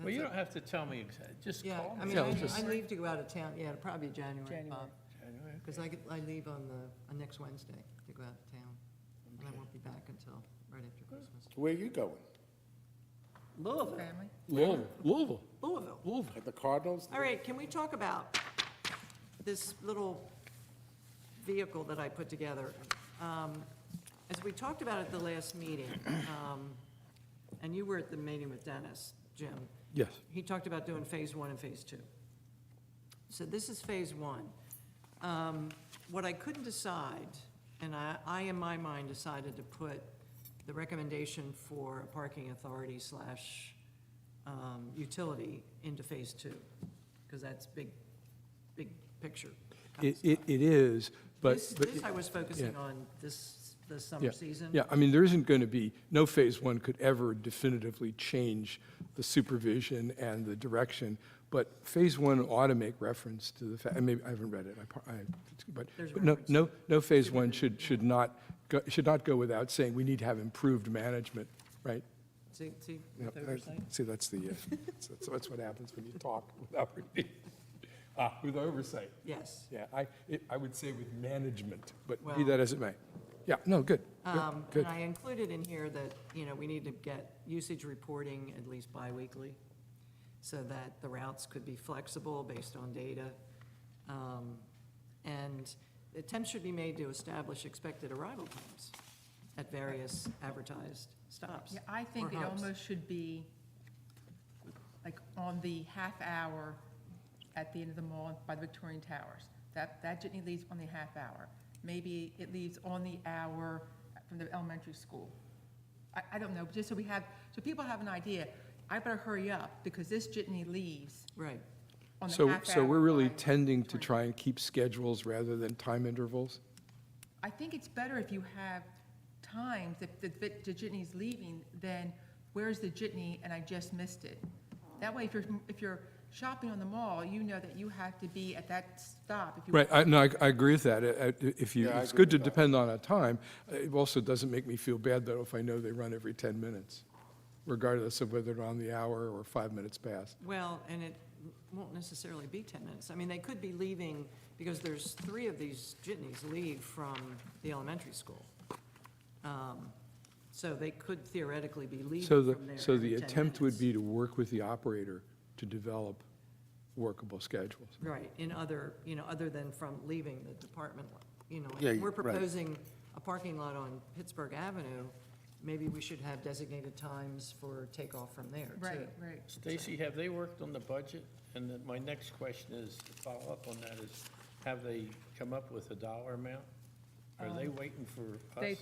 Well, you don't have to tell me exactly, just Yeah, call I me. mean, Yeah, just- I leave to go out of town, yeah, it'll probably be January, January. because I leave on next Wednesday to go out of town, and I won't be back until right after Christmas. Where are you going? Louisville, Family? Louisville. At the Cardinals? All right, can we talk about this little vehicle that I put together? As we talked about at the last meeting, and you were at the meeting with Dennis, Jim, Yes. he talked about doing phase one and phase two. So this is phase one. What I couldn't decide, and I in my mind decided to put the recommendation for a parking authority slash utility into phase two, because that's big picture. kind of It is, but. This but I was focusing yeah. on this the summer season. Yeah, I mean, there isn't going to be, no Phase 1 could ever definitively change the supervision and the direction, but Phase 1 ought to make reference to the fact, and maybe, I haven't read it, but There's no, reference. no Phase 1 should not go without saying, we need to have improved management, right? See, Yeah, with oversight? See, that's that's what happens when you talk without repeating. With oversight. Yes. Yeah, I would say with management, but be Well- that as it may. Yeah, no, good, good. And I included in here that, we need to get usage reporting at least biweekly, so that the routes could be flexible based on data. And attempts should be made to establish expected arrival times at various advertised stops. Yeah, I think or it hubs. almost should be like on the half hour at the end of the mall by the Victorian Towers. That jitney leaves on the half hour. Maybe it leaves on the hour from the elementary school. I don't know, just so people have an idea. I better hurry up because this jitney leaves Right. on the So, half hour. so we're really by tending to Victorian. try and keep schedules rather than time intervals? I think it's better if you have times, if the jitney's leaving, then where's the jitney and I just missed it? That way, if you're shopping on the mall, you know that you have to be at that stop. If you Right, no, I agree with that. Yeah, I It's agree good to with that. depend on a time. It also doesn't make me feel bad, though, if I know they run every 10 minutes, regardless of whether they're on the hour or 5 minutes past. Well, and it won't necessarily be 10 minutes. I mean, they could be leaving, because there's 3 of these jitneys leave from the elementary school. So they could theoretically be leaving So from there so every the 10 attempt would minutes. be to work with the operator to develop workable schedules. Right, in other, other than from leaving the department, like, Yeah, we're right. proposing a parking lot on Pittsburgh Avenue, maybe we should have designated times for takeoff from there, too. Right. Stacy, have they worked on the budget? And then my next question is, to follow up on that, is have they come up with a dollar amount? Are they waiting for us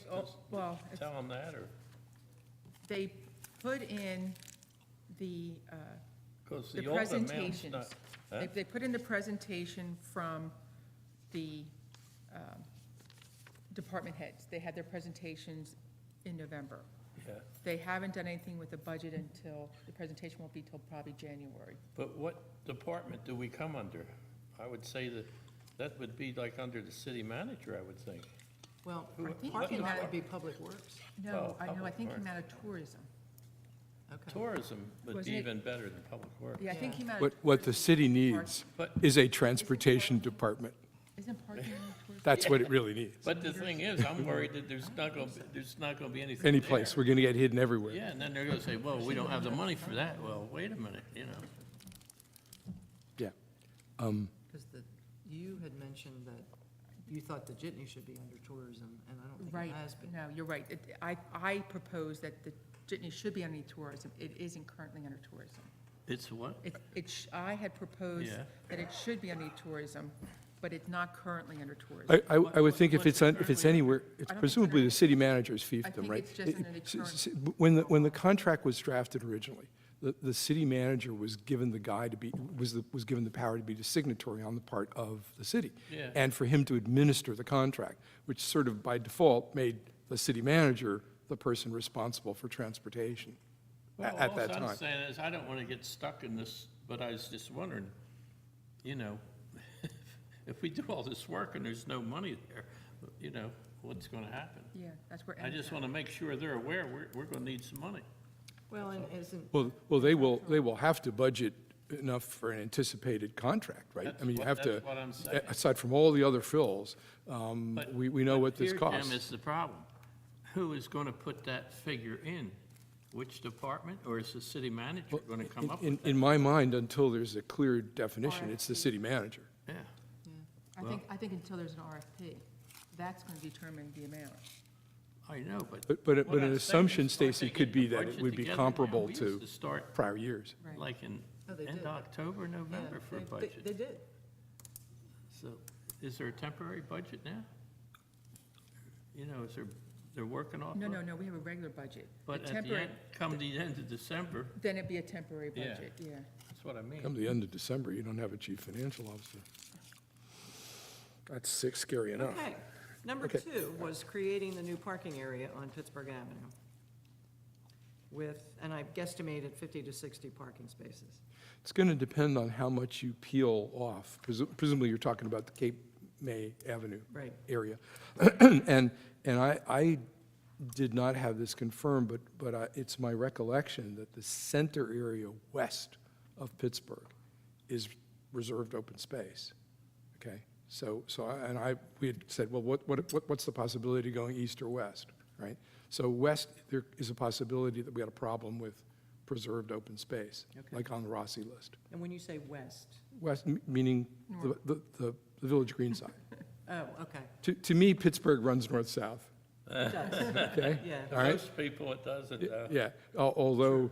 Well, to tell them that, or? they put in the Because the the old amount's presentations. not. Huh? They put in the presentation from the department heads. They had their presentations in November. Yeah, They haven't done anything with the budget until, the presentation won't be till probably January. but what department do we come under? I would say that would be like under the city manager, I would think. Well, Who- parking what- lot would be Public Works. No, Oh, I know, I public think he works. meant of tourism. Okay. Tourism would Wasn't be it- even better than public works. Yeah, I think Yeah. he meant. What the city needs But, is a transportation department. Isn't parking under tourism? That's what it really needs. but the thing is, I'm worried that there's not gonna be anything Any there. place, we're going to get hidden everywhere. Yeah, and then they're gonna say, well, we don't have the money for that. Well, wait a minute, Yeah. Because you had mentioned that you thought the jitney should be under tourism, and I don't think Right, it has been. no, you're right. I propose that the jitney should be under tourism. It isn't currently under tourism. It's what? I had proposed Yeah. that it should be under tourism, but it's not currently under tourism. I would think if it's anywhere, it's I don't think presumably the it's city manager's I fiefdom, think right? it's just under the current- When the contract was drafted originally, the city manager was given the guy to be, was given the power to be the signatory on the part of the city. Yeah. And for him to administer the contract, which sort of by default made the city manager the person responsible for transportation Well, at that all I'm time. saying is, I don't wanna get stuck in this, but I was just wondering, if we do all this work and there's no money there, what's gonna happen? Yeah, that's where. I just wanna make sure they're aware, we're gonna need some money. Well, and isn't, Well, they will have to budget enough for an anticipated contract, right? I mean, you have to, That's what I'm saying. aside from all the other fills, But- we know but what this here, costs. Jim, is the problem. Who is gonna put that figure in? Which department, or is the city manager gonna come up In with that? in my mind, until there's a clear definition, it's the city manager. Yeah, I think until there's an RFP, that's going to determine the amount. I know, but. But what an I'm saying assumption, is start Stacy, to could get the be that it budget would be together now. comparable We to used to start prior years. Right. like in Oh, they end did. October, yeah, November for a they budget. did. So is there a temporary budget now? Is they're working off of? No, we have a regular budget. But The at the temporary- end, come the end of December, Then it'd be a temporary Yeah. budget, yeah. that's what I mean. Come the end of December, you don't have a chief financial officer. That's scary enough. Okay, Number Okay. 2 was creating the new parking area on Pittsburgh Avenue with, and I've guesstimated 50 to 60 parking spaces. It's going to depend on how much you peel off. Presumably, you're talking about the Cape May Avenue Right. area. And I did not have this confirmed, but it's my recollection that the center area west of Pittsburgh is reserved open space, okay? We had said, well, what's the possibility going east or west, right? So west, there is a possibility that we had a problem with preserved open space, Okay. like on the Rossi list. And when you say west, West, meaning the Village Green side. oh, okay. To me, Pittsburgh runs north-south, It does. okay? Yeah. All right? Most people, it doesn't, Yeah, although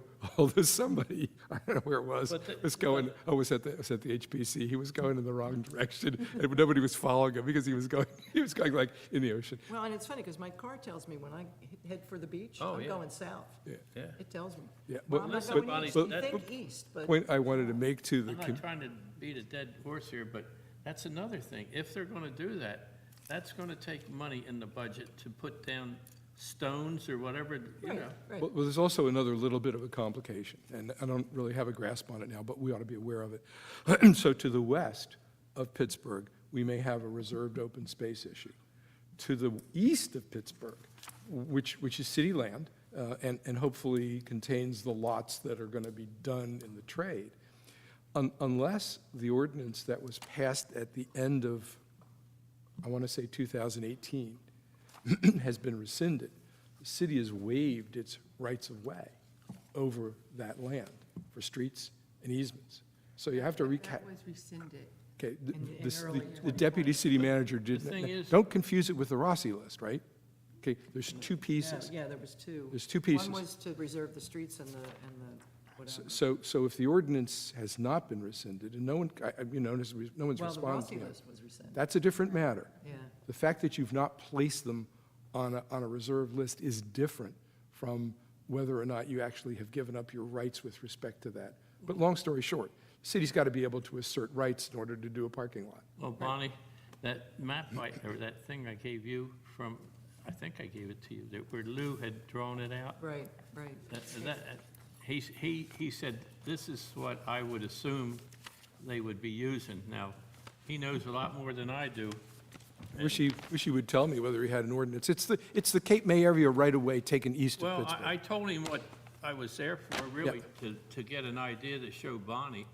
somebody, I don't know where it was, was going, was at the HPC, he was going in the wrong direction, and nobody was following him because he was going like in the ocean. Well, and it's funny, because my car tells me when I head for the beach, Oh, I'm yeah. going south. yeah. It tells me. Yeah, Well, but- I'm not listen, going Bonnie, east. You that- think east, but, Point I wanted to make to the, I'm not trying to beat a dead horse here, but that's another thing. If they're gonna do that, that's gonna take money in the budget to put down stones or whatever, you right, know. right. well, there's also another little bit of a complication, and I don't really have a grasp on it now, but we ought to be aware of it. So to the west of Pittsburgh, we may have a reserved open space issue. To the east of Pittsburgh, which is city land, and hopefully contains the lots that are going to be done in the trade, unless the ordinance that was passed at the end of, I want to say 2018, has been rescinded, the city has waived its rights of way over that land for streets and easements. So you have to recap. That was rescinded. Okay, In early the deputy city manager did, The thing is- don't confuse it with the Rossi list, right? Okay, there's two Yeah, pieces. yeah, there was 2. There's two pieces. One was to reserve the streets and the whatever. So if the ordinance has not been rescinded, and no one's Well, the responding Rossi to it, list was rescinded, that's a different matter. yeah. The fact that you've not placed them on a reserve list is different from whether or not you actually have given up your rights with respect to that. But long story short, the city's got to be able to assert rights in order to do a parking lot. Well, Bonnie, that map, or that thing I gave you from, I think I gave it to you, that where Lou had drawn it out, Right, right. he said, this is what I would assume they would be using. Now, he knows a lot more than I do. Wish he would tell me whether he had an ordinance. It's the Cape May area right-of-way taken east of Well, Pittsburgh. I told him what I was there for, really, to get an idea to show Bonnie,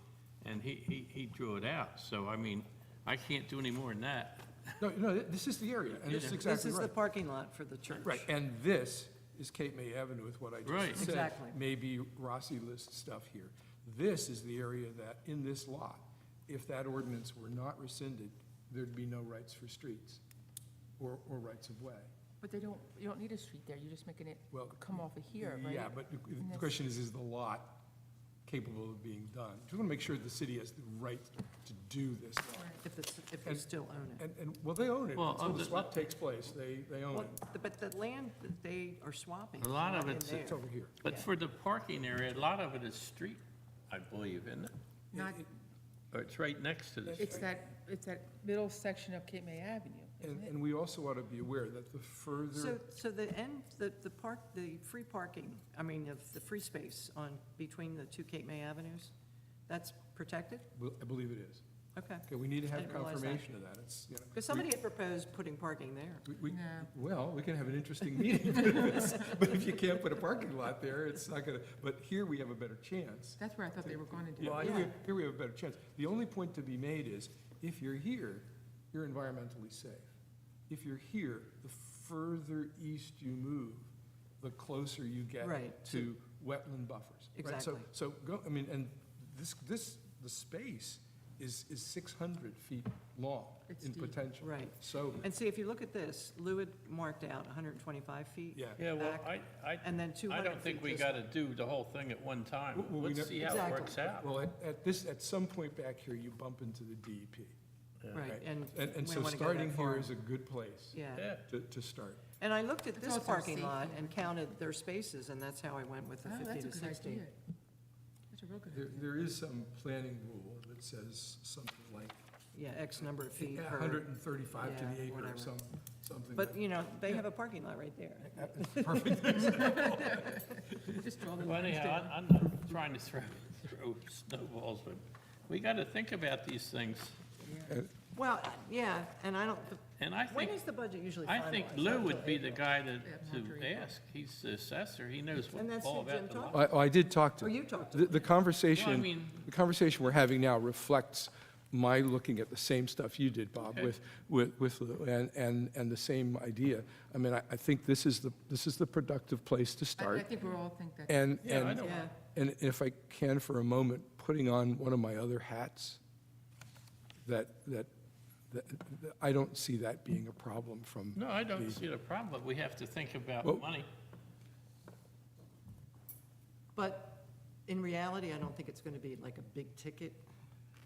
and he drew it out. So, I mean, I can't do any more than that. No, this is the area, and this is This exactly is the right. parking lot for the church. Right, and this is Cape May Avenue with what I Right. just said. Exactly. Maybe Rossi list stuff here. This is the area that, in this lot, if that ordinance were not rescinded, there'd be no rights for streets or rights of way. But you don't need a street there, you're just making it Well, come off of here, right? Yeah, but the question is the lot capable of being done? Just want to make sure the city has the right to do this lot. If they still own it. And, well, they own it. Well, Until the the- swap takes place, they own Well, it. but the land that they are swapping. A lot is of not in it's- there. It's over here. But Yeah. for the parking area, a lot of it is street, I believe, isn't it? Not, Or it's right next to the it's street. that middle section of Cape May Avenue, isn't it? And we also ought to be aware that the further, So the end, the free parking, I mean, of the free space between the 2 Cape May Avenues, that's protected? well, I believe it is. Okay. Okay, we need to I have didn't realize that. confirmation of that. It's, you know. Because somebody had proposed putting parking there. we- No. Well, we can have an interesting meeting, but if you can't put a parking lot there, it's not gonna, but here we have a better chance. That's where I thought they were going to do Yeah, it. here we have a better chance. The only point to be made is, if you're here, you're environmentally safe. If you're here, the further east you move, the closer you get Right. to wetland buffers. right? Exactly. So go, I mean, and the space is 600 feet long It's in deep. potential. Right. So, And see, if you look at this, Lou had marked out 125 feet. yeah. Yeah, well, back, I And then 200 I don't think feet we this got to do the whole thing at one time. Well, we Let's never- see how it Exactly. works out. Well, at some point back here, you bump into the DEP. Right, and And we so wanna go that starting here far. is a good place Yeah. Yeah. to start. And I looked at It's this also parking safe. lot and counted their spaces, and that's how I went with the Oh, 50 that's a to good 60. idea. That's a real good There, idea. there is some planning rule that says something like Yeah, X number of feet per. 135 to yeah, the acre, whatever. some something. But, you know, they have a parking lot right there. Just draw the Well, lines anyhow, down. I'm not trying to throw snowballs, but we got to think about these things. Well, yeah, and I don't, And I when think, is the budget usually I finalized? think Lou Not would till be the April. guy Yeah, Marjorie. to ask. He's the assessor. He knows And that's all who Jim about the talked law. I did talk to. Oh, you talked to The him. the conversation, Well, I mean- the conversation we're having now reflects my looking at the same stuff you did, Bob, Okay. with Lou, and the same idea. I mean, I think this is the productive place to I start. think we all think that. And, Yeah, I and, know. Yeah, and if I can for a moment, putting on one of my other hats, that I don't see that being a problem from. No, I don't see the problem, but we have to think about Well- money. but in reality, I don't think it's gonna be like a big ticket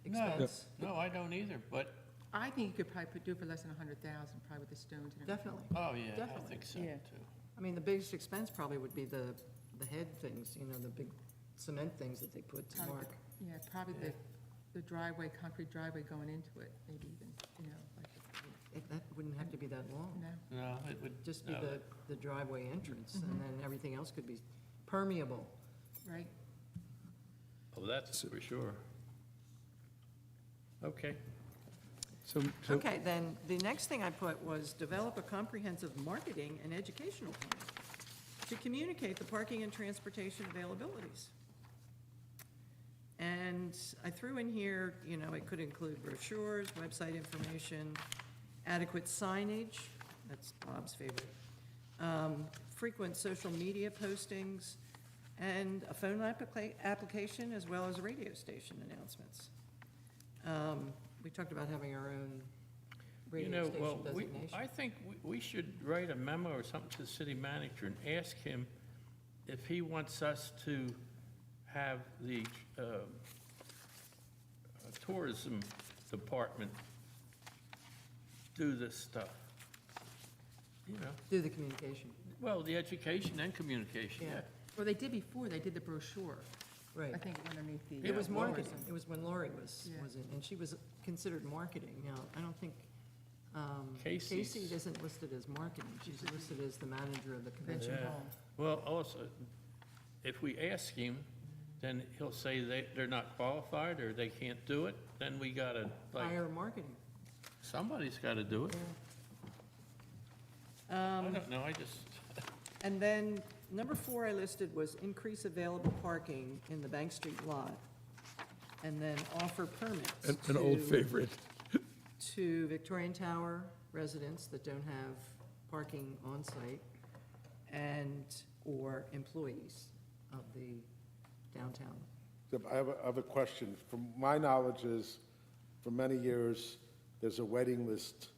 No, expense. no, I don't either, but, I think you could probably do it for less than 100,000, probably with the stones and everything. Definitely. oh, yeah, I Definitely. think so, Yeah. too. I mean, the biggest expense probably would be the head things, you know, the big cement things that they put to Probably mark. Yeah, probably the driveway, concrete driveway going into it, maybe even, you know, like, That wouldn't have to be that long. no. No, it would. Just be no, the driveway entrance, Mm-hmm. and then everything else could be permeable. Right? Oh, that's for sure. Okay. So, Okay, then, the next thing I put was develop a comprehensive marketing and educational plan to communicate the parking and transportation availabilities. And I threw in here, you know, it could include brochures, website information, adequate signage, that's Bob's favorite, frequent social media postings, and a phone application, as well as radio station announcements. We talked about having our own You radio know, well, station designation. I think we should write a memo or something to the city manager and ask him if he wants us to have the tourism department do this stuff. You know, Do the communication, well, the education and communication, Yeah. yeah. Well, they did before, they did the brochure. right. I think it went underneath the. It was Yeah, marketing, tourism. it was when Lori was Yeah. in, and she was considered marketing. Now, I don't think, Casey's- Casey isn't listed as marketing, she's listed as the manager of the convention Yeah. hall. Well, also, if we ask him, then he'll say they're not qualified or they can't do it, then we gotta, like, Hire marketing. somebody's gotta do it. I don't know, I just, And then, number 4 I listed was increase available parking in the Bank Street lot, and then offer permits an old to- favorite. to Victorian Tower residents that don't have parking on site, and/or employees of the downtown. So I have a question. From my knowledge is, for many years, there's a waiting list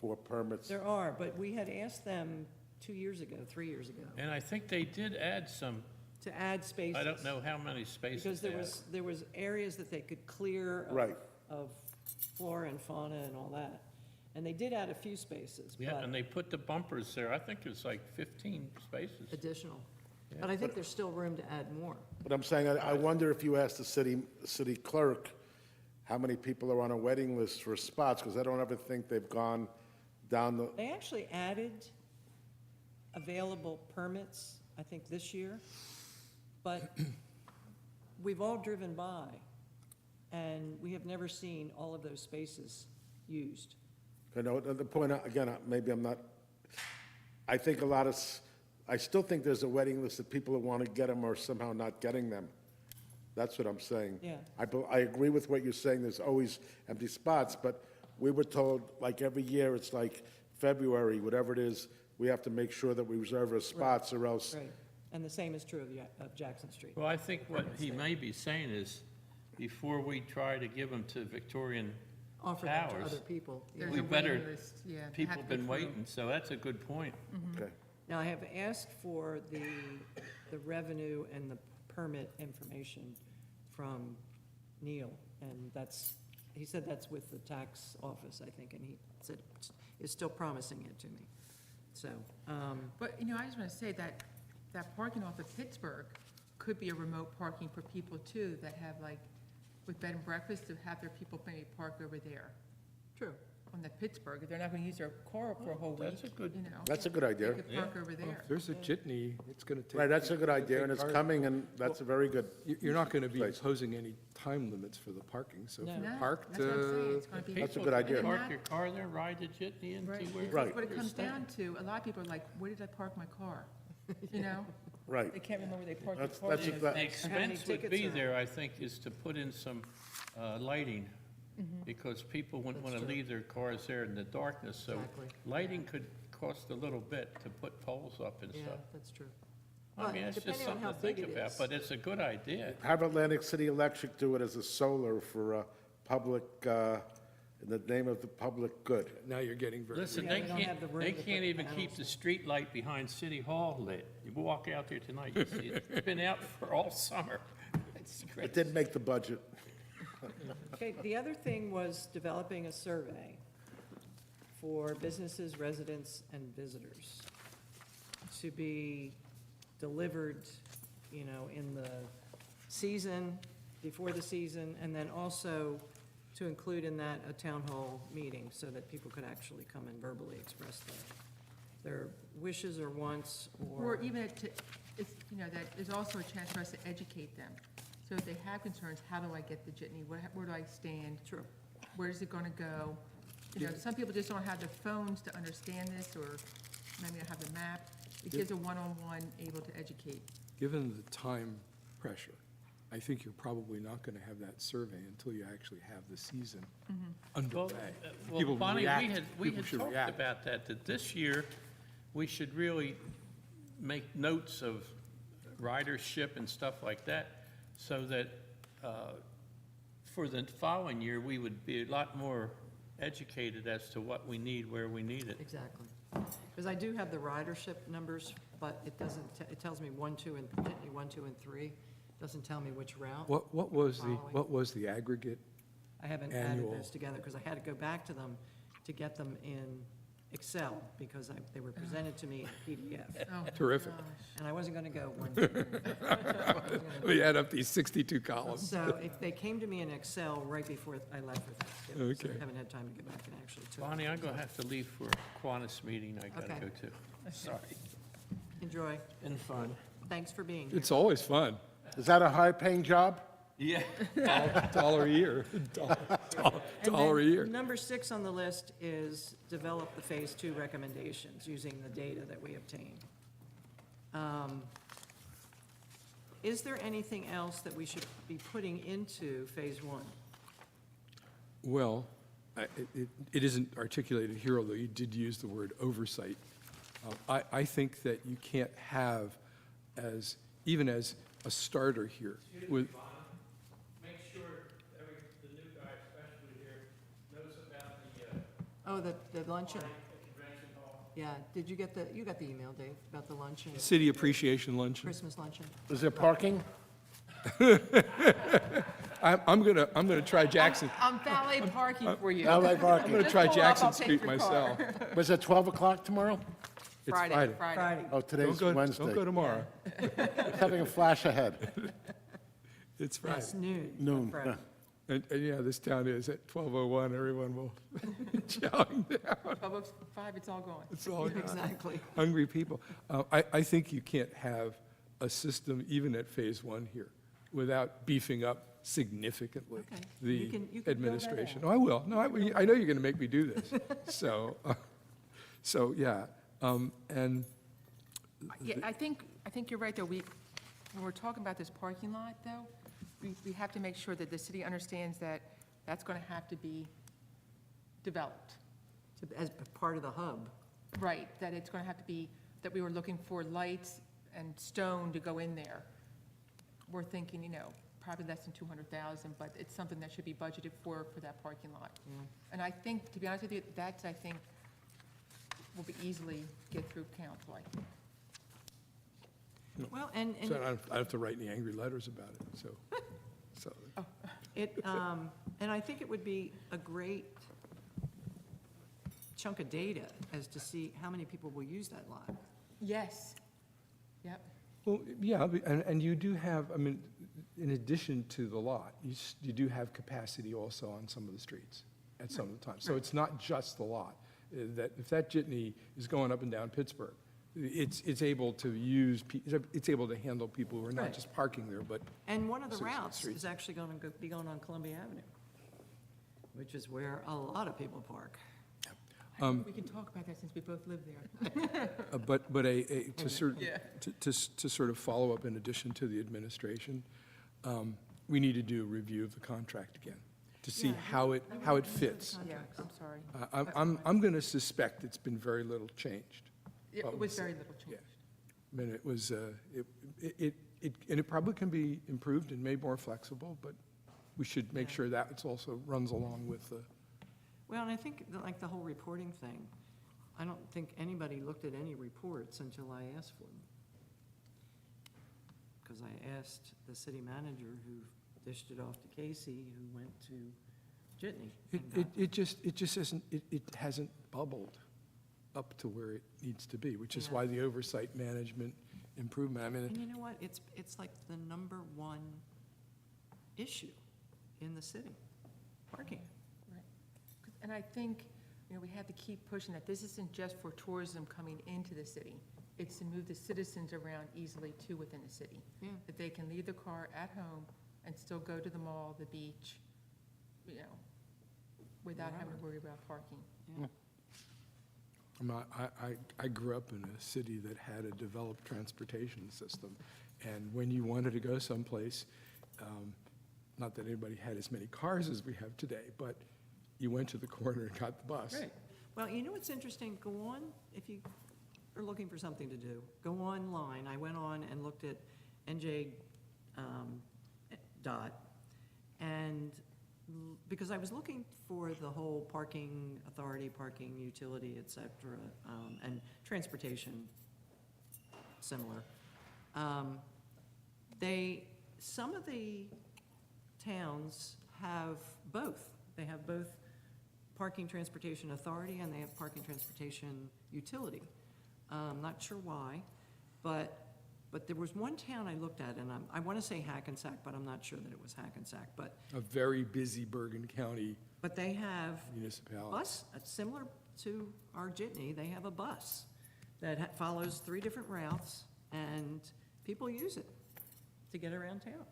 for permits. There are, but we had asked them 2 years ago, 3 years ago, and I think they did add some, to add spaces. I don't know how many spaces Because they there added. there was areas that they could clear of- Right. of flora and fauna and all that. And they did add a few spaces, Yeah, but and they put the bumpers there, I think it was like 15 spaces. additional. But I think there's still room to add more. But I'm saying, I wonder if you ask the city clerk how many people are on a waiting list for spots, because I don't ever think they've gone down the, They actually added available permits, I think, this year, but we've all driven by, and we have never seen all of those spaces used. you know, the point, again, maybe I'm not, I think a lot of, I still think there's a waiting list of people who want to get them are somehow not getting them. That's what I'm saying. Yeah. I agree with what you're saying, there's always empty spots, but we were told, like, every year, it's like February, whatever it is, we have to make sure that we reserve our spots, or else, Right. And the same is true of Jackson Street. Well, I think what he may be saying is, before we try to give them to Victorian Offer them to Towers. other people. yeah. There's We a better- waiting list, yeah. they have people to have go been through. waiting, so that's a good point. okay. Now, I have asked for the revenue and the permit information from Neil, and he said that's with the tax office, I think, and he said is still promising it to me. So, But, you know, I just want to say that parking off of Pittsburgh could be a remote parking for people too, that have like, with bed and breakfast, to have their people maybe park over there. true. on the Pittsburgh, if they're not gonna use their car for a whole week, That's a good- you know. That's a good They idea. could park over there. If there's a jitney, it's going to take. Right, that's a good idea, and it's cars. coming, and that's a very good, You're not going to be Place. imposing any time limits for the parking, so if No. you're No, parked, that's what I'm saying, it's gonna be. That's a People good idea. can And Park not- your car there, ride the jitney and see where. Right. What it you're comes staying. down to, a lot of people are like, where did I park my car? You know, right. they can't remember where they parked their That's, car. that's, The a- that- the expense would tickets be are- there, I think, is to put in some lighting, because people wouldn't want to leave their cars there in the darkness, so Exactly. lighting could cost a little bit to put poles up and Yeah, stuff. that's true. I mean, But it's just depending on something how to think big it about, is. but it's a good idea. have Atlantic City Electric do it as a solar for public, in the name of the public good. now you're getting very. Listen, Yeah, they we don't have the room they to put can't even panels keep the street light behind City Hall lit. You walk out there tonight, you see it. It's been out for all summer. It's It great. did make the budget. Okay, the other thing was developing a survey for businesses, residents, and visitors to be delivered, you know, in the season, before the season, and then also to include in that a town hall meeting so that people could actually come and verbally express their wishes or wants Or even to, it's, you know, that is also a chance for us to educate them. So if they have concerns, how do I get the jitney? Where do I stand? True. Where's it gonna go? You know, some people just don't have the phones to understand this, or maybe not have the map. It gives a one-on-one able to educate. Given the time pressure, I think you're probably not going to have that survey until you actually have the season Well, underway. well, People Bonnie, react. we People had should talked react. about that this year, we should really make notes of ridership and stuff like that, so that for the following year, we would be a lot more educated as to what we need, where we need it. Exactly. Because I do have the ridership numbers, but it doesn't, it tells me 1, 2, and, Jitney 1, 2, and 3. Doesn't tell me which route. What Following. was the aggregate? I haven't added annual? those together, because I had to go back to them to get them in Excel, because they were presented to me in PDF. Oh, Terrific. gosh. And I wasn't gonna go 1, 2. We add up these 62 columns. So if they came to me in Excel right before I left for Thanksgiving, so Okay. I haven't had time to go back and actually took. Bonnie, I'm gonna have to leave for a Qantas meeting I gotta Okay. go to. Sorry. Enjoy. Been fun. Thanks for being here. It's always fun. Is that a high-paying job? Yeah. Dollar a year. Dollar a year. Number 6 on the list is develop the Phase 2 recommendations using the data that we obtained. Is there anything else that we should be putting into Phase 1? Well, it isn't articulated here, although you did use the word oversight. I think that you can't have even as a starter here, with, Make sure the new guy especially here knows about the Oh, the luncheon? convention hall. Yeah, did you get you got the email, Dave, about the luncheon, City Appreciation Luncheon. Christmas luncheon? Is there parking? I'm gonna try Jackson, I'm valet parking for you. Valet I'm parking. gonna try Just pull up, Jackson I'll take Street your car. myself. Was it 12 o'clock tomorrow? It's Friday. Friday. Oh, Don't today's go Wednesday. tomorrow. Having a flash ahead. It's Friday. Yes, noon. on Noon, Friday. yeah. And yeah, this town is at 12:01, everyone will chowing down. 12:05, it's all gone. It's all gone. Exactly. Hungry people. I think you can't have a system, even at Phase 1 here, without beefing up significantly Okay. You the can build that administration. out. Oh, I will. No, I know you're going to make me do this. So, yeah. And Yeah, I think you're right, though. When we're talking about this parking lot, though, we have to make sure that the city understands that that's going to have to be developed. As part of the hub. Right, that it's going to have to be, that we were looking for lights and stone to go in there. We're thinking, you know, probably less than 200,000, but it's something that should be budgeted for that parking lot. And I think, to be honest with you, that's, I think, will be easily get through council, I think. Well, and so I don't have to write any angry letters about it, so. it, and I think it would be a great chunk of data as to see how many people will use that lot. Yes, yep. Well, yeah, and you do have, I mean, in addition to the lot, you do have capacity also on some of the streets. at some of the time. So it's not just the lot. That if that jitney is going up and down Pittsburgh, it's able to it's able to handle people who are not Right. just parking there, but And one of the Citizen routes Street. is actually going to be going on Columbia Avenue, which is where a lot of people park. We can talk about that since we both live there. But to sort of follow up in addition to the administration, we need to do a review of the contract again, to see Yeah, how it fits. Yeah, I'm sorry. I'm going to suspect it's been very little changed. It was very little change. I mean, it was, and it probably can be improved and made more flexible, but we should make sure that it's also runs along with the, Well, and I think, like the whole reporting thing, I don't think anybody looked at any reports until I asked for them. Because I asked the city manager, who dished it off to Casey, who went to Jitney. it just isn't, it hasn't bubbled up to where it needs to be, which is Yeah. why the oversight management improvement, I mean, And you know what? It's like the number one issue in the city, parking. And I think, we have to keep pushing that. This isn't just for tourism coming into the city. It's to move the citizens around easily too within the city. Yeah. That they can leave the car at home and still go to the mall, the beach, without having to worry about parking. Yeah. I grew up in a city that had a developed transportation system, and when you wanted to go someplace, not that anybody had as many cars as we have today, but you went to the corner and got the bus. Right. Well, you know what's interesting? Go on, if you are looking for something to do, go online. I went on and looked at NJ dot, and because I was looking for the whole parking authority, parking utility, et cetera, and transportation, similar. Some of the towns have both. They have both parking transportation authority and they have parking transportation utility. Not sure why, but there was one town I looked at, and I want to say Hackensack, but I'm not sure that it was Hackensack, but A very busy Bergen County they have municipality. bus, similar to our Jitney, they have a bus that follows 3 different routes, and people use it to get around town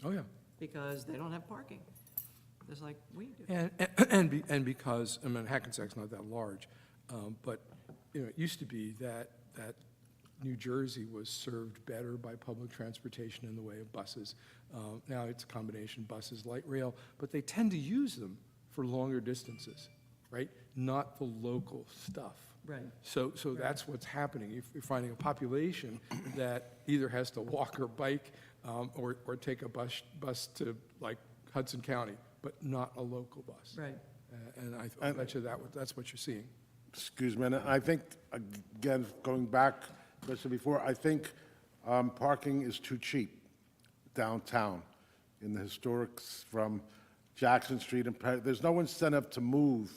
Oh, yeah. because they don't have parking, just like we do. And because, I mean, Hackensack's not that large, but, it used to be that New Jersey was served better by public transportation in the way of buses. Now it's a combination, buses, light rail, but they tend to use them for longer distances, right? Not the local stuff. Right. So that's what's happening. You're finding a population that either has to walk or bike, or take a bus to like Hudson County, but not a local bus. Right. And I bet you that's what you're seeing. Excuse me, and I think, again, going back, especially before, I think parking is too cheap downtown in the historics from Jackson Street and there's no incentive to move.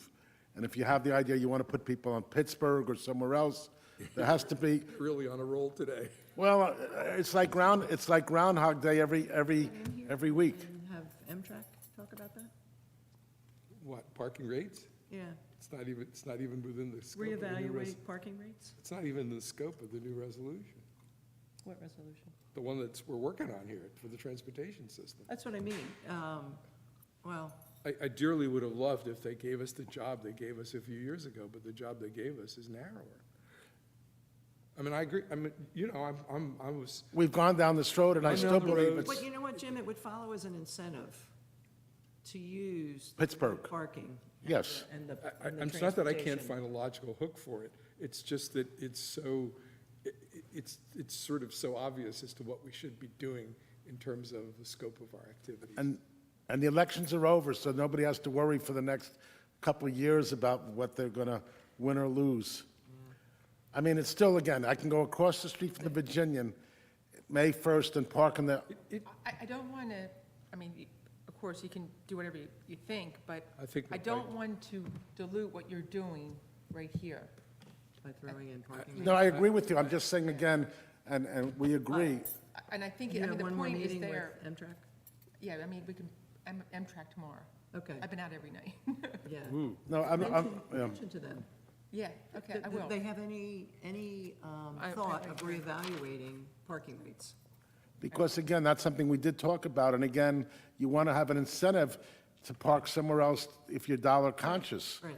And if you have the idea you want to put people on Pittsburgh or somewhere else, there has to be, Really on a roll today. well, it's like Groundhog Day every week. And have Amtrak talk about that? What, parking rates? Yeah, It's not even within the scope of the new reevaluate parking rates? It's not even the scope of the new resolution, What resolution? the one we're working on here for the transportation system. That's what I mean. Well, I dearly would have loved if they gave us the job they gave us a few years ago, but the job they gave us is narrower. I mean, I agree, I mean, I was, We've gone down this road, and I I know still the believe roads. it's, but you know what, Jim, it would follow as an incentive to use Pittsburgh. parking. Yes. And the it's not that I can't transportation. find a logical hook for it. It's just that it's so, it's sort of so obvious as to what we should be doing in terms of the scope of our activities. And the elections are over, so nobody has to worry for the next couple of years about what they're going to win or lose. I mean, it's still, again, I can go across the street from the Virginian, May 1st, and park in the, I don't want to, of course, you can do whatever you think, but I think I that don't want to dilute what you're doing right here. By throwing in parking. no, I agree with you, I'm just saying again, and we agree. And I think, You have the one more point is meeting with there. Amtrak? Yeah, we can Amtrak tomorrow. Okay, I've been out every night. yeah. No, Mention to them. Yeah, okay, I Do will. they have any thought I of agree. reevaluating parking rates? because again, that's something we did talk about, and again, you want to have an incentive to park somewhere else if you're dollar conscious. Right.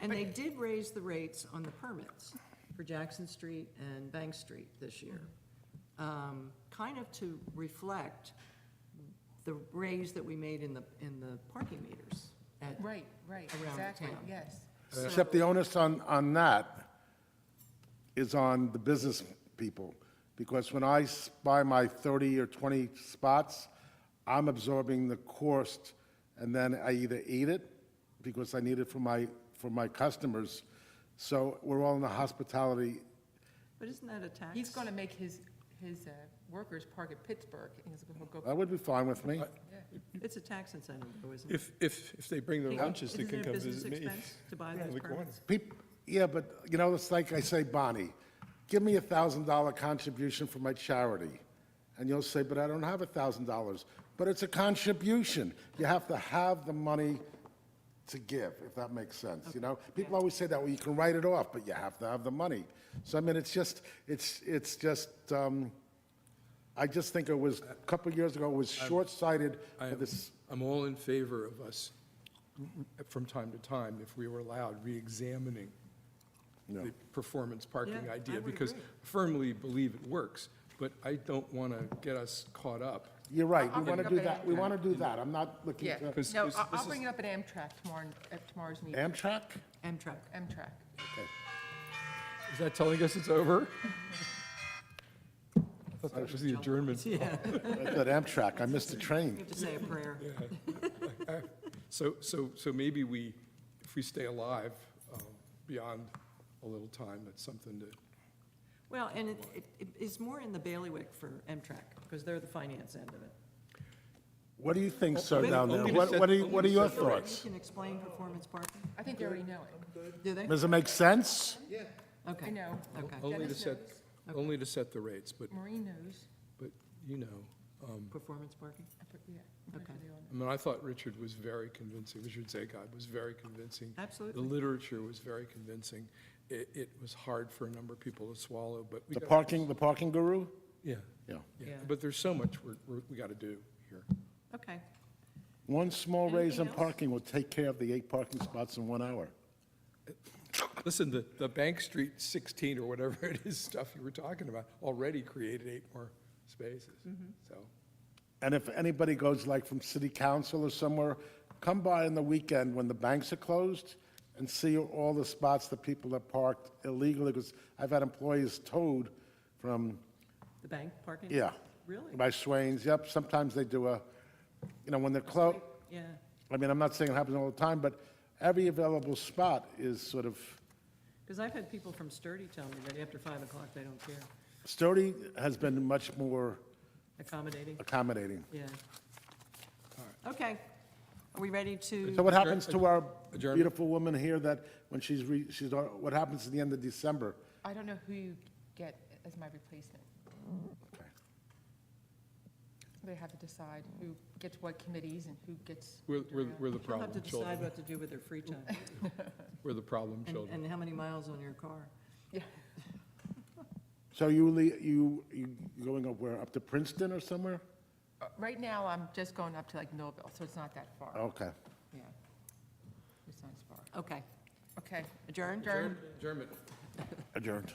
And they did raise the rates on the permits for Jackson Street and Bank Street this year, kind of to reflect the raise that we made in the parking meters at, Right, Around exactly, town. yes. Except the onus on that is on the business people, because when I buy my 30 or 20 spots, I'm absorbing the cost, and then I either eat it, because I need it for my customers. So we're all in the hospitality. but isn't that a tax? He's going to make his workers park at Pittsburgh, and he's going to go, That would be fine with me. It's a tax incentive, though, isn't it? If they bring their lunches, they can come visit Isn't it a me. business expense to buy Yeah, those the corner. permits? Yeah, but, you know, it's like I say, Bonnie, give me $1,000 contribution for my charity. And you'll say, but I don't have $1,000. But it's a contribution. You have to have the money to give, if that makes sense, you know? People always say that, well, you can write it off, but you have to have the money. So, I mean, it's just, I just think it was, a couple of years ago, it was short-sighted for this. I'm all in favor of us, from time to time, if we were allowed, re-examining Yeah. the performance parking Yeah, I idea, would because agree. I firmly believe it works, but I don't want to get us caught up. You're right, we I'll want to bring do it up that, we want to do that. I'm not looking yeah. to. Because No, this I'll is- bring it up at Amtrak at tomorrow's meeting. Amtrak? Amtrak. Amtrak. Is that telling us it's over? I thought that was the adjournment. Yeah, I thought Amtrak, I missed the you train. have to say a prayer. So maybe if we stay alive beyond a little time, that's something to, Well, and it is more in the bailiwick for Amtrak, because they're the finance end of it. What do you think, sir, Only- down there? only to What set- what are only what are to your set the You thoughts? can explain performance parking? I think they already know it. Do they? Does it make sense? I Okay, know. okay. only to Dennis set, knows. only to set the rates, but Maureen knows. you know. Performance parking? Yeah. I'm pretty Okay. sure they all know. I mean, I thought Richard was very convincing, Richard Zagat was very convincing. Absolutely. The literature was very convincing. It was hard for a number of people to swallow, but we The got. parking guru? Yeah, Yeah. Yeah. but there's so much we got to do here. Okay. One small raise in Anything else? parking will take care of the 8 parking spots in 1 hour. Listen, the Bank Street 16 or whatever it is stuff you were talking about already created 8 more spaces, so. And if anybody goes like from city council or somewhere, come by on the weekend when the banks are closed and see all the spots that people have parked illegally, because I've had employees towed from, The bank parking? yeah. Really? By Swains, yep, sometimes they do when they're closed, Yeah. I mean, I'm not saying it happens all the time, but every available spot is sort of, Because I've had people from Sturdy tell me that after 5 o'clock, they don't care. Sturdy has been much more Accommodating? accommodating. Yeah. Okay. Are we ready to? So what happens to our Adjournment. beautiful woman here that when she's, what happens at the end of December? I don't know who you get as my replacement. Okay. They have to decide who gets what committees and who gets. We're the You'll have problem to decide children. what to do with their free time. We're the problem And children. how many miles on your car? Yeah. So you going up where, up to Princeton or somewhere? Right now, I'm just going up to like Millville, so it's not that far. Okay. Yeah. It's not as far. Okay. Okay. Adjourned? Adjournment. Adjourned.